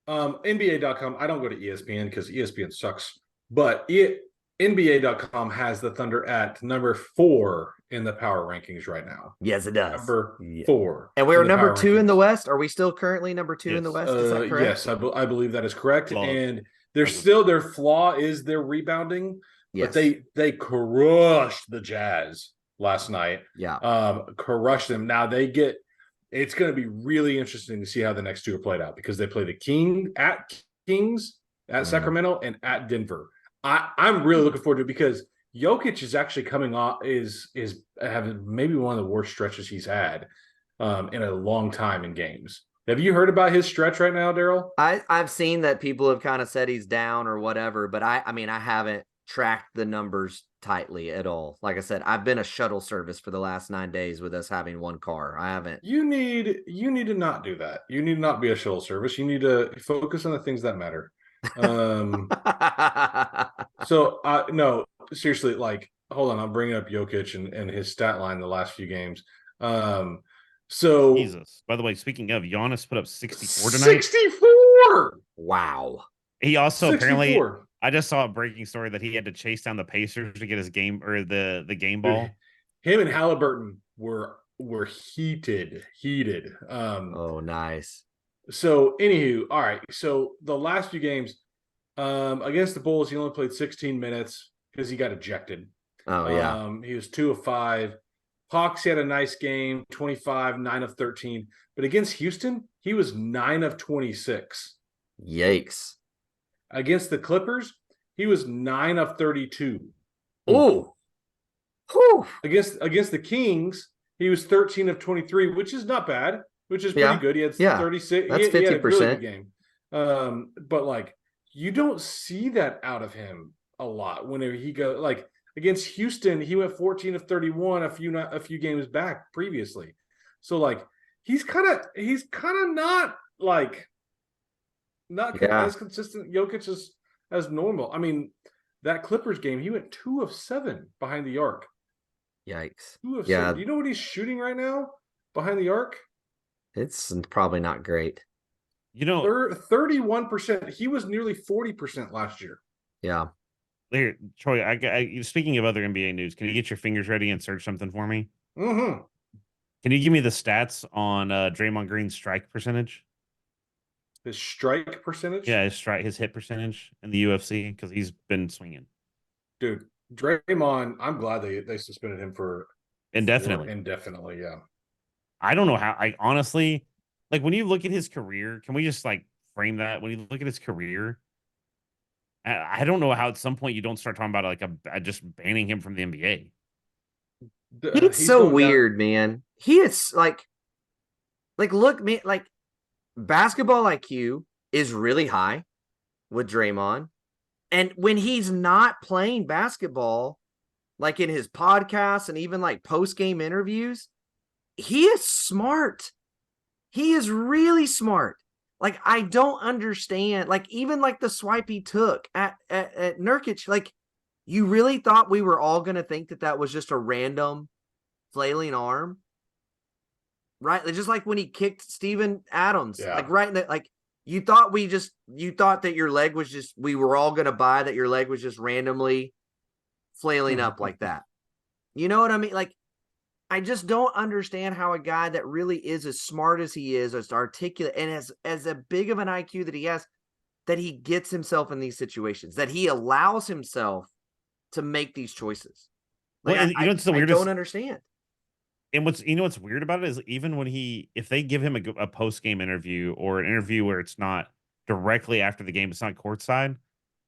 NBA.com, I don't go to ESPN because ESPN sucks, but NBA.com has the Thunder at number 4 in the power rankings right now.
Yes, it does.
Number 4.
And we were number 2 in the West. Are we still currently number 2 in the West? Is that correct?
Yes, I believe that is correct.
Well,
and their flaw is their rebounding,
yes.
but they crushed the Jazz last night.
Yeah.
Crushed them. Now it's going to be really interesting to see how the next two are played out because they play the Kings at Sacramento and at Denver. I'm really looking forward to it because Jokic is actually coming off is having maybe one of the worst stretches he's had in a long time in games. Have you heard about his stretch right now, Daryl?
I've seen that people have kind of said he's down or whatever, but I mean I haven't tracked the numbers tightly at all. Like I said, I've been a shuttle service for the last 9 days with us having one car. I haven't.
You need to not do that. You need to not be a shuttle service. You need to focus on the things that matter. So no, seriously, like hold on, I'm bringing up Jokic and his stat line the last few games. So
Jesus. By the way, speaking of, Giannis put up 64 tonight.
64.
Wow.
He also
64.
apparently, I just saw a breaking story that he had to chase down the Pacers to get his game or the game ball.
Him and Halliburton were heated.
Oh, nice.
So anywho, all right. So the last few games against the Bulls, he only played 16 minutes because he got ejected.
Oh yeah.
He was 2 of 5. Hawks, he had a nice game, 25, 9 of 13. But against Houston, he was 9 of 26.
Yikes.
Against the Clippers, he was 9 of 32.
Oh. Whew.
Against the Kings, he was 13 of 23, which is not bad, which is pretty good. He had 36.
That's 50%.
He had a really good game. But like you don't see that out of him a lot whenever he goes like against Houston, he went 14 of 31 a few games back previously. So like he's kind of not as consistent Jokic as normal. I mean, that Clippers game, he went 2 of 7 behind the arc.
Yikes.
2 of 7. Do you know what he's shooting right now behind the arc?
It's probably not great.
31%. He was nearly 40% last year.
Yeah.
Here, Troy, I speaking of other NBA news, can you get your fingers ready and search something for me?
Mm-hmm.
Can you give me the stats on Draymond Green's strike percentage?
His strike percentage?
Yeah, his hit percentage in the UFC because he's been swinging.
Dude, Draymond, I'm glad they suspended him for
indefinitely.
Indefinitely, yeah.
I don't know how. I honestly, like when you look at his career, can we just like frame that? When you look at his career, I don't know how at some point you don't start talking about like just banning him from the NBA.
It's so weird, man. He is like look, man, like basketball IQ is really high with Draymond. And when he's not playing basketball, like in his podcasts and even like post-game interviews, he is smart. He is really smart. Like, I don't understand. Like, even like the swipe he took at Nurkic, like, you really thought we were all going to think that was just a random flailing arm? Right? Just like when he kicked Steven Adams, like right in the, like, you thought that your leg was just, we were all going to buy that your leg was just randomly flailing up like that. You know what I mean? Like, I just don't understand how a guy that really is as smart as he is, as articulate, and as a big of an IQ that he has, that he gets himself in these situations, that he allows himself to make these choices. Like,
well, and you know what's the
I
weirdest?
don't understand.
And what's weird about it is even when if they give him a post game interview or an interview where it's not directly after the game, it's not courtside,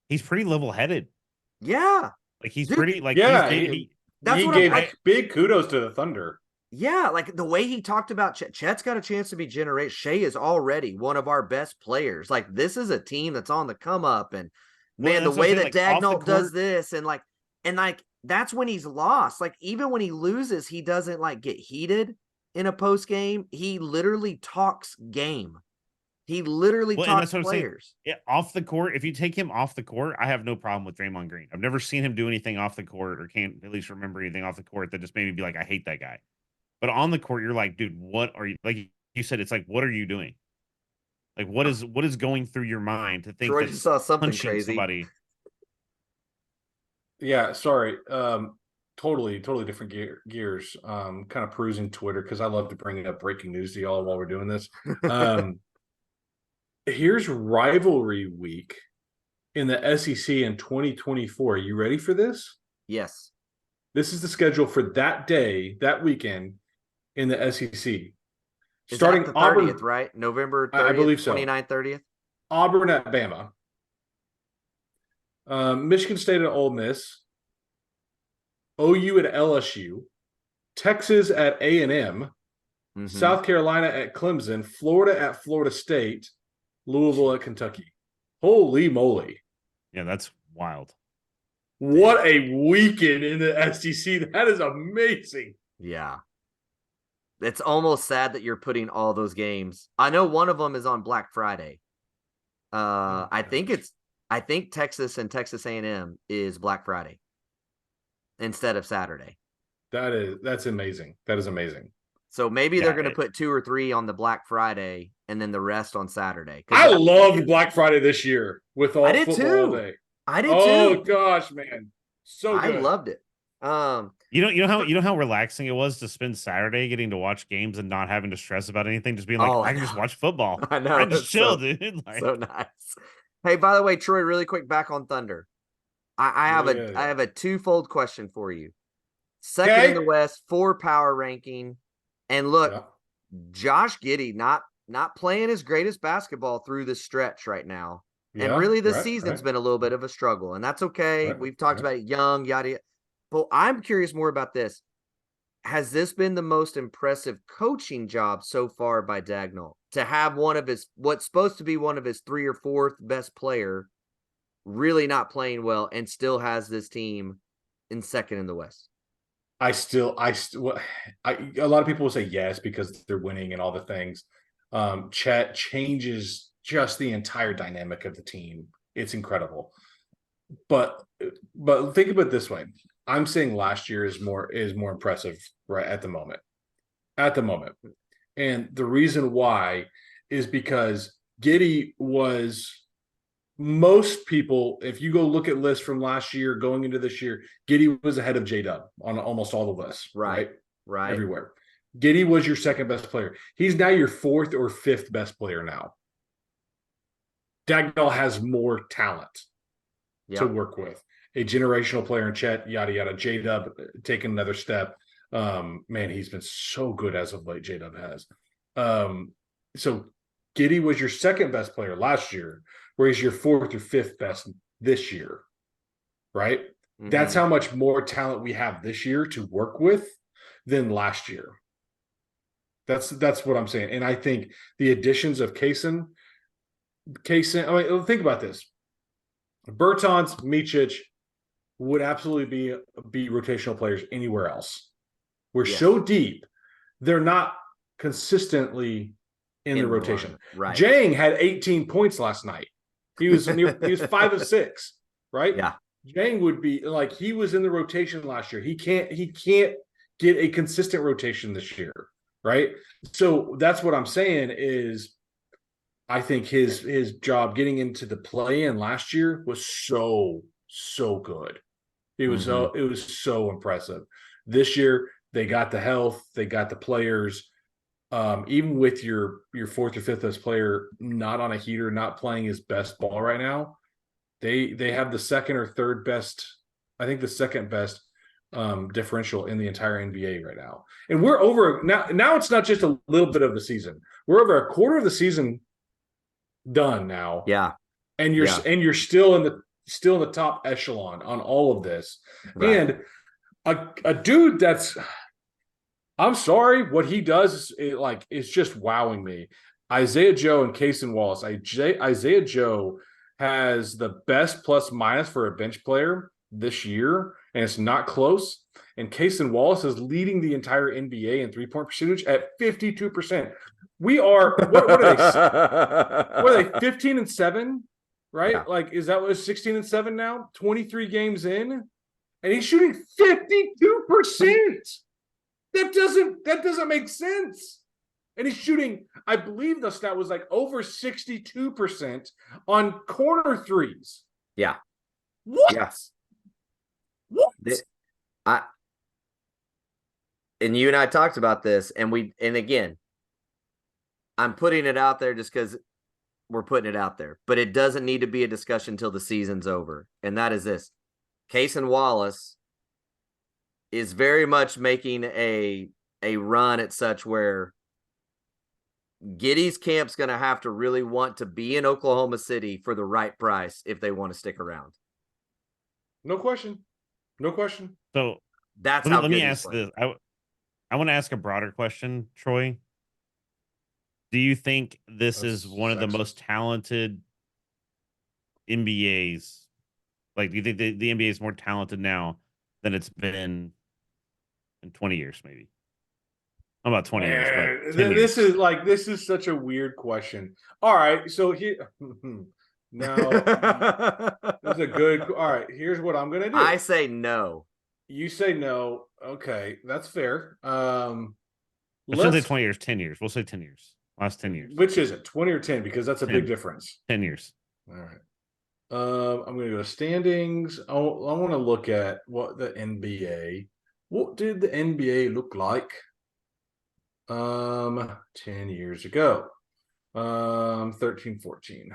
he's pretty level headed.
Yeah,
Like he's
dude,
pretty like
Yeah,
he
that's
he
what
gave
I'm like.
big kudos to the Thunder.
Yeah, like the way he talked about Chet's got a chance to be generated. Shea is already one of our best players. Like, this is a team that's on the come up, and
well,
man,
and
the
that's what I'm
way
saying,
that
like off the
Dagnall does
court,
this, and like that's when he's lost. Like, even when he loses, he doesn't like get heated in a post game. He literally talks game. He literally
well, and
talks
that's what I'm saying.
players.
Yeah, off the court, if you take him off the court, I have no problem with Draymond Green. I've never seen him do anything off the court, or can't at least remember anything off the court that just made me be like, I hate that guy. But on the court, you're like, dude, what are you, like you said, it's like, what are you doing? Like, what is going through your mind to think
Troy
that
just saw something
punching
crazy.
somebody?
Yeah, sorry. Totally different gears. Kind of perusing Twitter because I love to bring up breaking news to y'all while we're doing this. Here's rivalry week in the SEC in 2024. You ready for this?
Yes.
This is the schedule for that day, that weekend in the SEC.
Starting
Starting
the 30th,
Auburn,
right? November 30th,
I believe so.
29th, 30th.
Auburn at Bama. Michigan State at Ole Miss. OU at LSU. Texas at A&M.
Mm-hmm.
South Carolina at Clemson. Florida at Florida State. Louisville at Kentucky. Holy moly.
Yeah, that's wild.
What a weekend in the SEC. That is amazing.
Yeah. It's almost sad that you're putting all those games. I know one of them is on Black Friday. I think Texas and Texas A&M is Black Friday instead of Saturday.
That's amazing. That is amazing.
So maybe they're going to put 2 or 3 on the Black Friday and then the rest on Saturday.
I loved Black Friday this year with all football all day.
I did too.
Oh gosh, man. So good.
I loved it.
You know how relaxing it was to spend Saturday getting to watch games and not having to stress about anything, just being like, I can just watch football.
I know.
I just chill, dude. Like,
so nice. Hey, by the way, Troy, really quick, back on Thunder. I have a twofold question for you. Second in the West, 4 power ranking. And look, Josh Giddey not playing his greatest basketball through this stretch right now. And really this season's been a little bit of a struggle, and that's okay. We've talked about it, young, yada, yada. But I'm curious more about this. Has this been the most impressive coaching job so far by Dagnall, to have what's supposed to be one of his 3rd or 4th best player really not playing well and still has this team in second in the West?
A lot of people will say yes because they're winning and all the things. Chet changes just the entire dynamic of the team. It's incredible. But think about it this way. I'm saying last year is more impressive right at the moment. And the reason why is because Giddey was, most people, if you go look at lists from last year going into this year, Giddey was ahead of J-Dub on almost all the lists. Right. Everywhere. Giddey was your second best player. He's now your 4th or 5th best player now. Dagnall has more talent to work with. A generational player in Chet, yada, yada. J-Dub taking another step. Man, he's been so good as of late, J-Dub has. So Giddey was your second best player last year, where he's your 4th or 5th best this year, right? Mm-hmm. That's how much more talent we have this year to work with than last year. That's what I'm saying. And I think the additions of Kaysen, I mean, think about this. Bertans, Micic would absolutely be rotational players anywhere else. We're so deep. They're not consistently in the rotation.
Right.
Jang had 18 points last night. He was 5 of 6, right?
Yeah.
Jang would be like, he was in the rotation last year. He can't get a consistent rotation this year, right? So that's what I'm saying is I think his job getting into the play-in last year was so good. It was so impressive. This year they got the health, they got the players. Even with your fourth or fifth best player not on a heater, not playing his best ball right now, they have the second or third best, I think the second best differential in the entire NBA right now. And we're over now it's not just a little bit of the season. We're over a quarter of the season done now.
Yeah.
And you're still in the top echelon on all of this. Right. And a dude that's, I'm sorry, what he does is just wowing me. Isaiah Joe and Cason Wallace. Isaiah Joe has the best plus minus for a bench player this year, and it's not close. And Cason Wallace is leading the entire NBA in three-point percentage at 52%. We are what are they? What are they? 15-7, right?
Yeah.
Like, is that what 16-7 now? 23 games in, and he's shooting 52%. That doesn't make sense. And he's shooting, I believe the stat was like over 62% on corner threes.
Yeah.
What?
Yes.
What?
And you and I talked about this, and again, I'm putting it out there just because we're putting it out there, but it doesn't need to be a discussion until the season's over. And that is this: Cason Wallace is very much making a run at such where Giddey's camp's going to have to really want to be in Oklahoma City for the right price if they want to stick around.
No question.
So
that's
let me ask this. I want to ask a broader question, Troy. Do you think this is one of the most talented NBAs? Like, do you think the NBA is more talented now than it's been in 20 years, maybe? Not about 20 years, but 10
this
years.
this is such a weird question. All right, so here now that's a good. All right, here's what I'm gonna do.
I say no.
You say no. Okay, that's fair.
Let's say 20 years, 10 years. We'll say 10 years. Last 10 years.
Which is it, 20 or 10? Because that's a
10.
big difference.
10 years.
All right. I'm going to go to standings. I want to look at what the NBA. What did the NBA look like 10 years ago? 13, 14.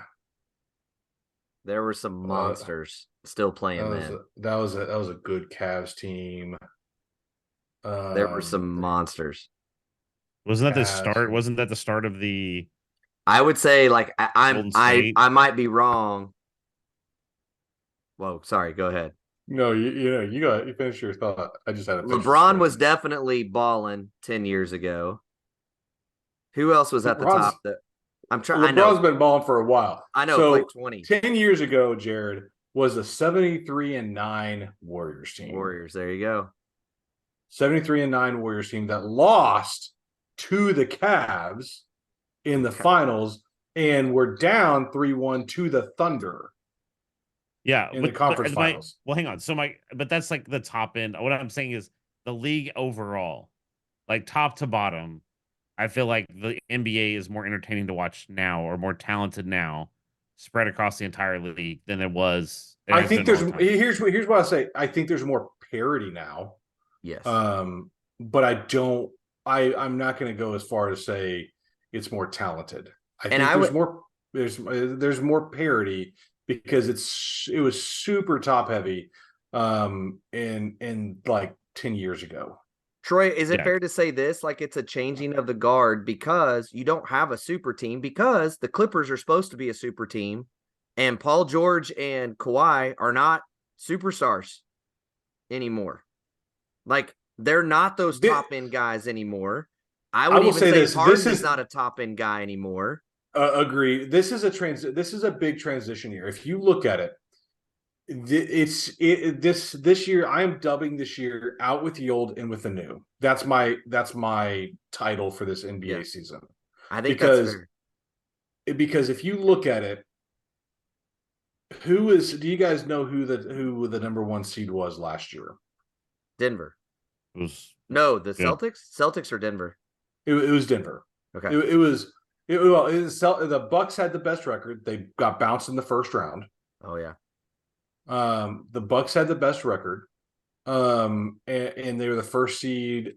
There were some monsters still playing then.
That was a good Cavs team.
There were some monsters.
Wasn't that the start? Wasn't that the start of the?
I would say, like, I might be wrong. Whoa, sorry. Go ahead.
No, you finish your thought. I just had a
LeBron was definitely balling 10 years ago. Who else was at the top?
LeBron's been balling for a while.
I know,
so,
like 20.
10 years ago, Jared, was a 73-9 Warriors team.
Warriors, there you go.
73-9 Warriors team that lost to the Cavs in the finals and were down 3-1 to the Thunder.
Yeah,
in the conference finals.
Well, hang on. But that's like the top end. What I'm saying is the league overall, like top to bottom, I feel like the NBA is more entertaining to watch now, or more talented now, spread across the entire league than it was.
I think here's what I say. I think there's more parity now.
Yes.
But I'm not going to go as far as say it's more talented. I think there's more parity because it was super top heavy in like 10 years ago.
Troy, is it fair to say this? Like, it's a changing of the guard because you don't have a super team, because the Clippers are supposed to be a super team, and Paul George and Kawhi are not superstars anymore. Like, they're not those top end guys anymore. I would even say Harden is not a top end guy anymore.
Agree. This is a big transition year. If you look at it, this year I am dubbing this year out with the old and with the new. That's my title for this NBA season.
I think that's fair.
Because if you look at it, do you guys know who the number 1 seed was last year?
Denver.
It was
No, the
yeah.
Celtics or Denver?
It was Denver.
Okay.
The Bucks had the best record. They got bounced in the first round.
Oh yeah.
The Bucks had the best record. And they were the first seed.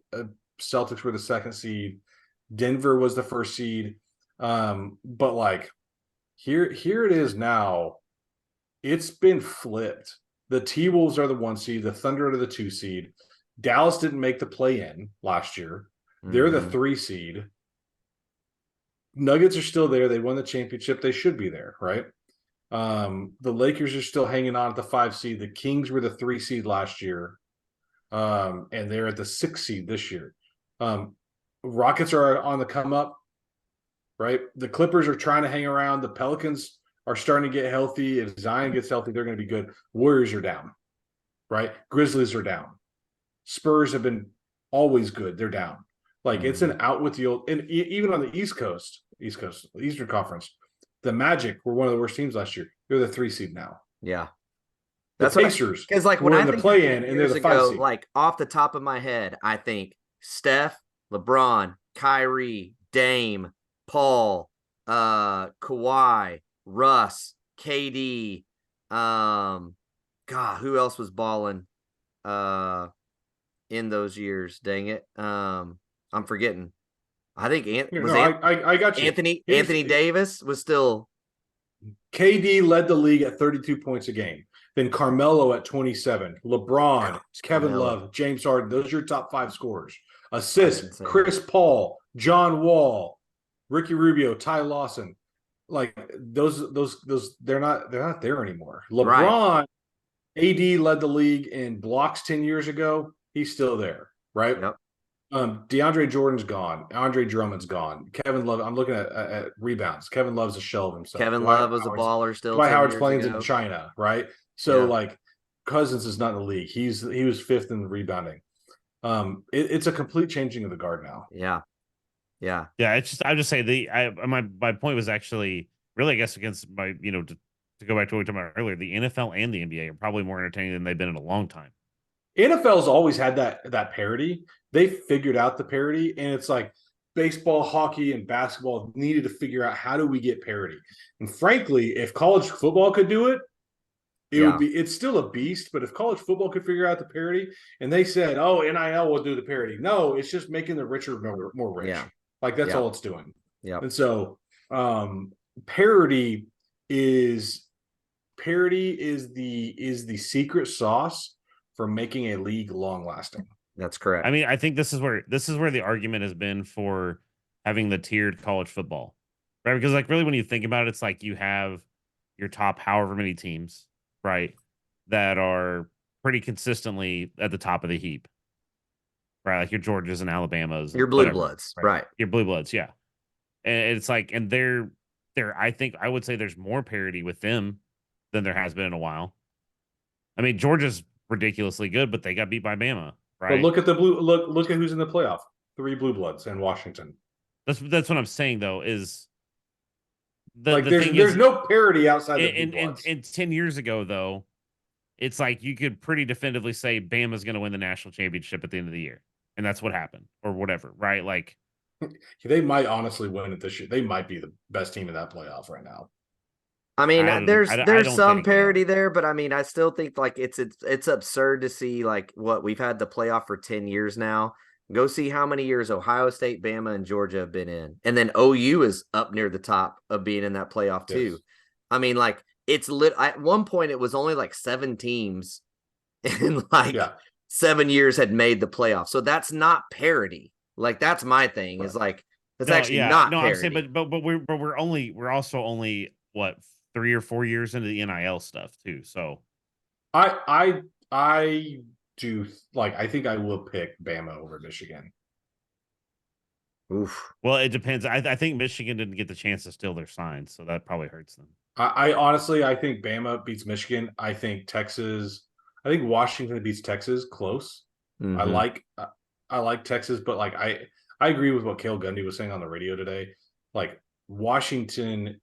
Celtics were the second seed. Denver was the first seed. But like here it is now. It's been flipped. The T-Wolves are the 1 seed. The Thunder are the 2 seed. Dallas didn't make the play-in last year. They're the 3 seed. Nuggets are still there. They won the championship. They should be there, right? The Lakers are still hanging on at the 5 seed. The Kings were the 3 seed last year. And they're at the 6 seed this year. Rockets are on the come up, right? The Clippers are trying to hang around. The Pelicans are starting to get healthy. If Zion gets healthy, they're going to be good. Warriors are down, right? Grizzlies are down. Spurs have been always good. They're down. Like it's an out with the old, and even on the Eastern Conference, the Magic were one of the worst teams last year. They're the 3 seed now.
Yeah.
The Pacers,
because like when
were
I
in the
think
play-in and they're the 5 seed.
like off the top of my head, I think Steph, LeBron, Kyrie, Dame, Paul, Kawhi, Russ, KD, God, who else was balling in those years? Dang it. I'm forgetting. I think
I got you.
Anthony Davis was still.
KD led the league at 32 points a game. Then Carmelo at 27. LeBron, Kevin Love, James Harden. Those are your top 5 scorers. Assists, Chris Paul, John Wall, Ricky Rubio, Ty Lawson. Like those they're not there anymore. LeBron, AD led the league in blocks 10 years ago. He's still there, right?
Yep.
DeAndre Jordan's gone. Andre Drummond's gone. Kevin Love. I'm looking at rebounds. Kevin Love's a shell of himself.
Kevin Love was a baller still.
Dwight Howard's playing in China, right? So like Cousins is not in the league. He was 5th in the rebounding. It's a complete changing of the guard now.
Yeah.
It's just I would just say my point was actually really, I guess, against my to go back to what we talked about earlier. The NFL and the NBA are probably more entertaining than they've been in a long time.
NFL's always had that parity. They figured out the parity, and it's like baseball, hockey, and basketball needed to figure out how do we get parity. And frankly, if college football could do it, it's still a beast. But if college football could figure out the parity, and they said, "Oh, NIL will do the parity," no, it's just making the richer more rich.
Yeah.
Like that's all it's doing.
Yeah.
And so, parity is the secret sauce for making a league long lasting.
That's correct.
I mean, I think this is where the argument has been for having the tiered college football, right? Because like really, when you think about it, it's like you have your top however many teams, right, that are pretty consistently at the top of the heap, right? Like your Georgias and Alabamas,
your blue bloods, right?
Your blue bloods, yeah. And it's like, and they're I think I would say there's more parity with them than there has been in a while. I mean, Georgia's ridiculously good, but they got beat by Bama, right?
But look at the look at who's in the playoff. 3 blue bloods and Washington.
That's what I'm saying though, is
there's no parity outside the blue bloods.
And 10 years ago though, it's like you could pretty definitively say Bama's going to win the national championship at the end of the year. And that's what happened or whatever, right? Like
they might honestly win it this year. They might be the best team in that playoff right now.
I mean, there's some parity there, but I mean, I still think like it's absurd to see like what we've had the playoff for 10 years now. Go see how many years Ohio State, Bama, and Georgia have been in. And then OU is up near the top of being in that playoff too. Yes. I mean, like it's at one point it was only like 7 teams in 7 years had made the playoff. So that's not parity. Like that's my thing is like that's not parity.
I'm saying, but we're also only what 3 or 4 years into the NIL stuff too. So
I do like I think I will pick Bama over Michigan.
Oof.
Well, it depends. I think Michigan didn't get the chance to steal their signs, so that probably hurts them.
I honestly I think Bama beats Michigan. I think Washington beats Texas close. Mm-hmm. I like Texas, but like I agree with what Cale Gundy was saying on the radio today. like Washington,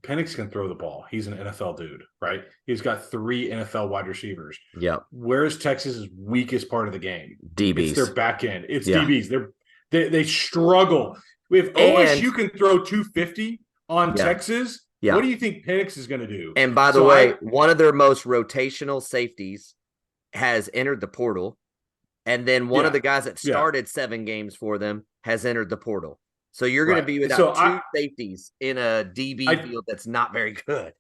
Penix can throw the ball. He's an NFL dude, right? He's got 3 NFL wide receivers.
Yep.
Where's Texas's weakest part of the game?
DBs.
It's their back end. It's
Yeah.
DBs. They struggle. If OSU can throw 250 on Texas, what do you think Penix is going to do?
And by the way, one of their most rotational safeties has entered the portal. And then one of the guys that started 7 games for them has entered the portal. So you're going to be without 2 safeties in a DB field that's not very good.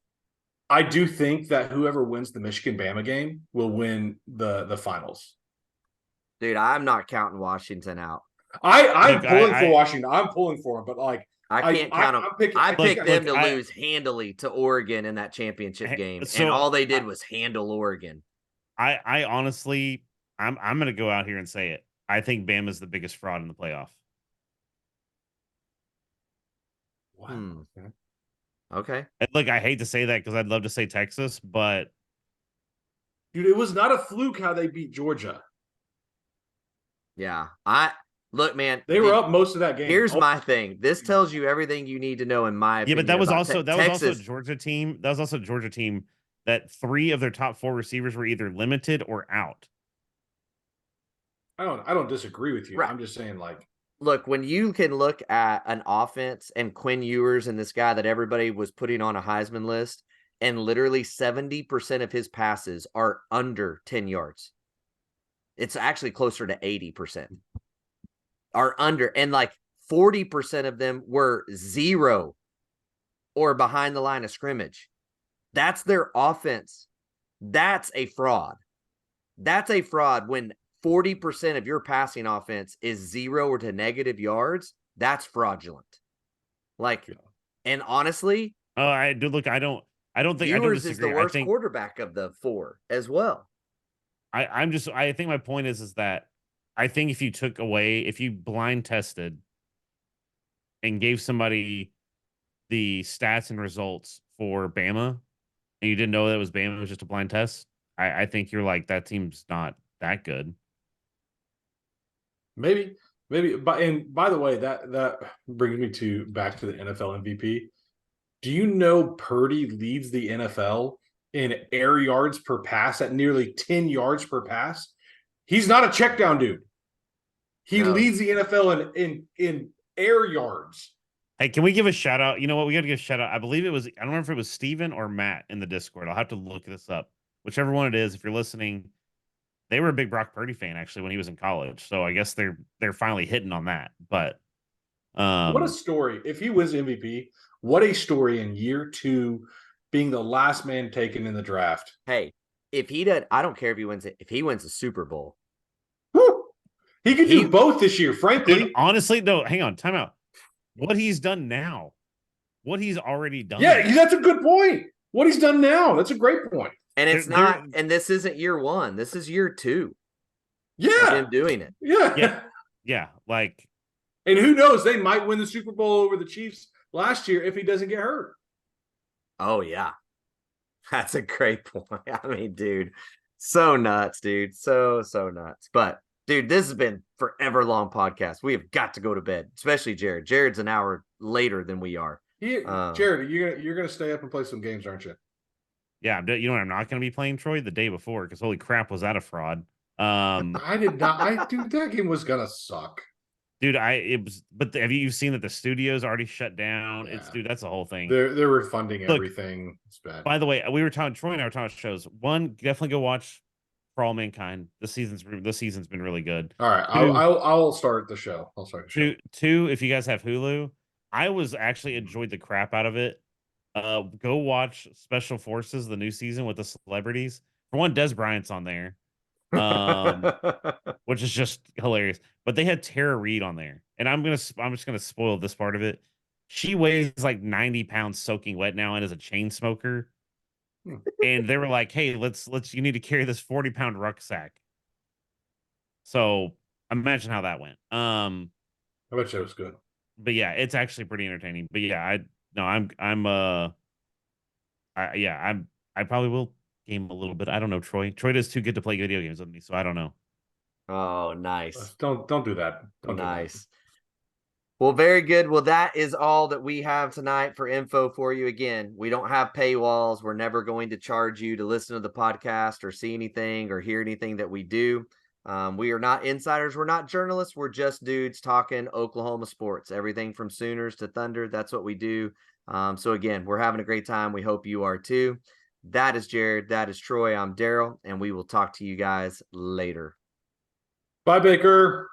I do think that whoever wins the Michigan-Bama game will win the finals.
Dude, I'm not counting Washington out.
I'm pulling for Washington. I'm pulling for them, but like
I can't count them. I picked them to lose handily to Oregon in that championship game, and all they did was handle Oregon.
I honestly, I'm going to go out here and say it. I think Bama's the biggest fraud in the playoff.
Wow.
Okay.
And look, I hate to say that because I'd love to say Texas, but
dude, it was not a fluke how they beat Georgia.
Yeah, look, man.
They were up most of that game.
Here's my thing. This tells you everything you need to know, in my opinion.
Yeah, but that was also a Georgia team. That was also a Georgia team that 3 of their top 4 receivers were either limited or out.
I don't disagree with you.
Right.
I'm just saying, like,
look, when you can look at an offense and Quinn Ewers and this guy that everybody was putting on a Heisman list, and literally 70% of his passes are under 10 yards. It's actually closer to 80% are under, and like 40% of them were 0 or behind the line of scrimmage. That's their offense. That's a fraud. That's a fraud when 40% of your passing offense is 0 or to negative yards. That's fraudulent. Like, and honestly,
I do look. I don't think
Ewers is the worst quarterback of the 4 as well.
I think my point is that I think if you blind tested and gave somebody the stats and results for Bama and you didn't know that it was Bama, it was just a blind test, I think you're like, that team's not that good.
Maybe. And by the way, that brings me back to the NFL MVP. Do you know Purdy leads the NFL in air yards per pass at nearly 10 yards per pass? He's not a check down dude. He leads the NFL in air yards.
Hey, can we give a shout out? You know what? We got to give a shout out. I believe it was, I don't remember if it was Steven or Matt in the Discord. I'll have to look this up. Whichever one it is, if you're listening, they were a big Brock Purdy fan actually when he was in college. So I guess they're finally hitting on that. But
what a story. If he wins MVP, what a story in year 2 being the last man taken in the draft.
Hey, if he did, I don't care if he wins it. If he wins the Super Bowl,
whew, he could do both this year, frankly.
Dude, honestly, no, hang on, time out. What he's done now, what he's already done.
Yeah, that's a good point. What he's done now, that's a great point.
And it's not, and this isn't year 1. This is year 2.
Yeah.
Him doing it.
Yeah. Like,
and who knows, they might win the Super Bowl over the Chiefs last year if he doesn't get hurt.
Oh, yeah. That's a great point. I mean, dude, so nuts, dude. So nuts. But, dude, this has been forever long podcast. We have got to go to bed, especially Jared. Jared's an hour later than we are.
Jared, you're gonna stay up and play some games, aren't you?
Yeah, you know what? I'm not going to be playing Troy the day before because holy crap, was that a fraud?
I did not. Dude, that game was gonna suck.
Dude, but have you seen that the studio's already shut down? Yeah. Dude, that's the whole thing.
They're refunding everything. It's bad.
By the way, Troy and I were talking about shows. One, definitely go watch For All Mankind. This season's been really good.
All right, I'll start the show.
Two, if you guys have Hulu, I actually enjoyed the crap out of it. Go watch Special Forces, the new season with the celebrities. For one, Des Bryant's on there, which is just hilarious. But they had Tara Reid on there, and I'm just gonna spoil this part of it. She weighs like 90 pounds soaking wet now and is a chain smoker. And they were like, "Hey, you need to carry this 40-pound rucksack." So imagine how that went.
I bet you it was good.
But yeah, it's actually pretty entertaining. But yeah, I probably will game a little bit. I don't know, Troy. Troy does too good to play video games with me, so I don't know.
Oh, nice.
Don't do that.
Nice. Well, very good. Well, that is all that we have tonight for info for you. Again, we don't have paywalls. We're never going to charge you to listen to the podcast or see anything or hear anything that we do. We are not insiders. We're not journalists. We're just dudes talking Oklahoma sports, everything from Sooners to Thunder. That's what we do. So again, we're having a great time. We hope you are too. That is Jared. That is Troy. I'm Daryl, and we will talk to you guys later.
Bye, Baker.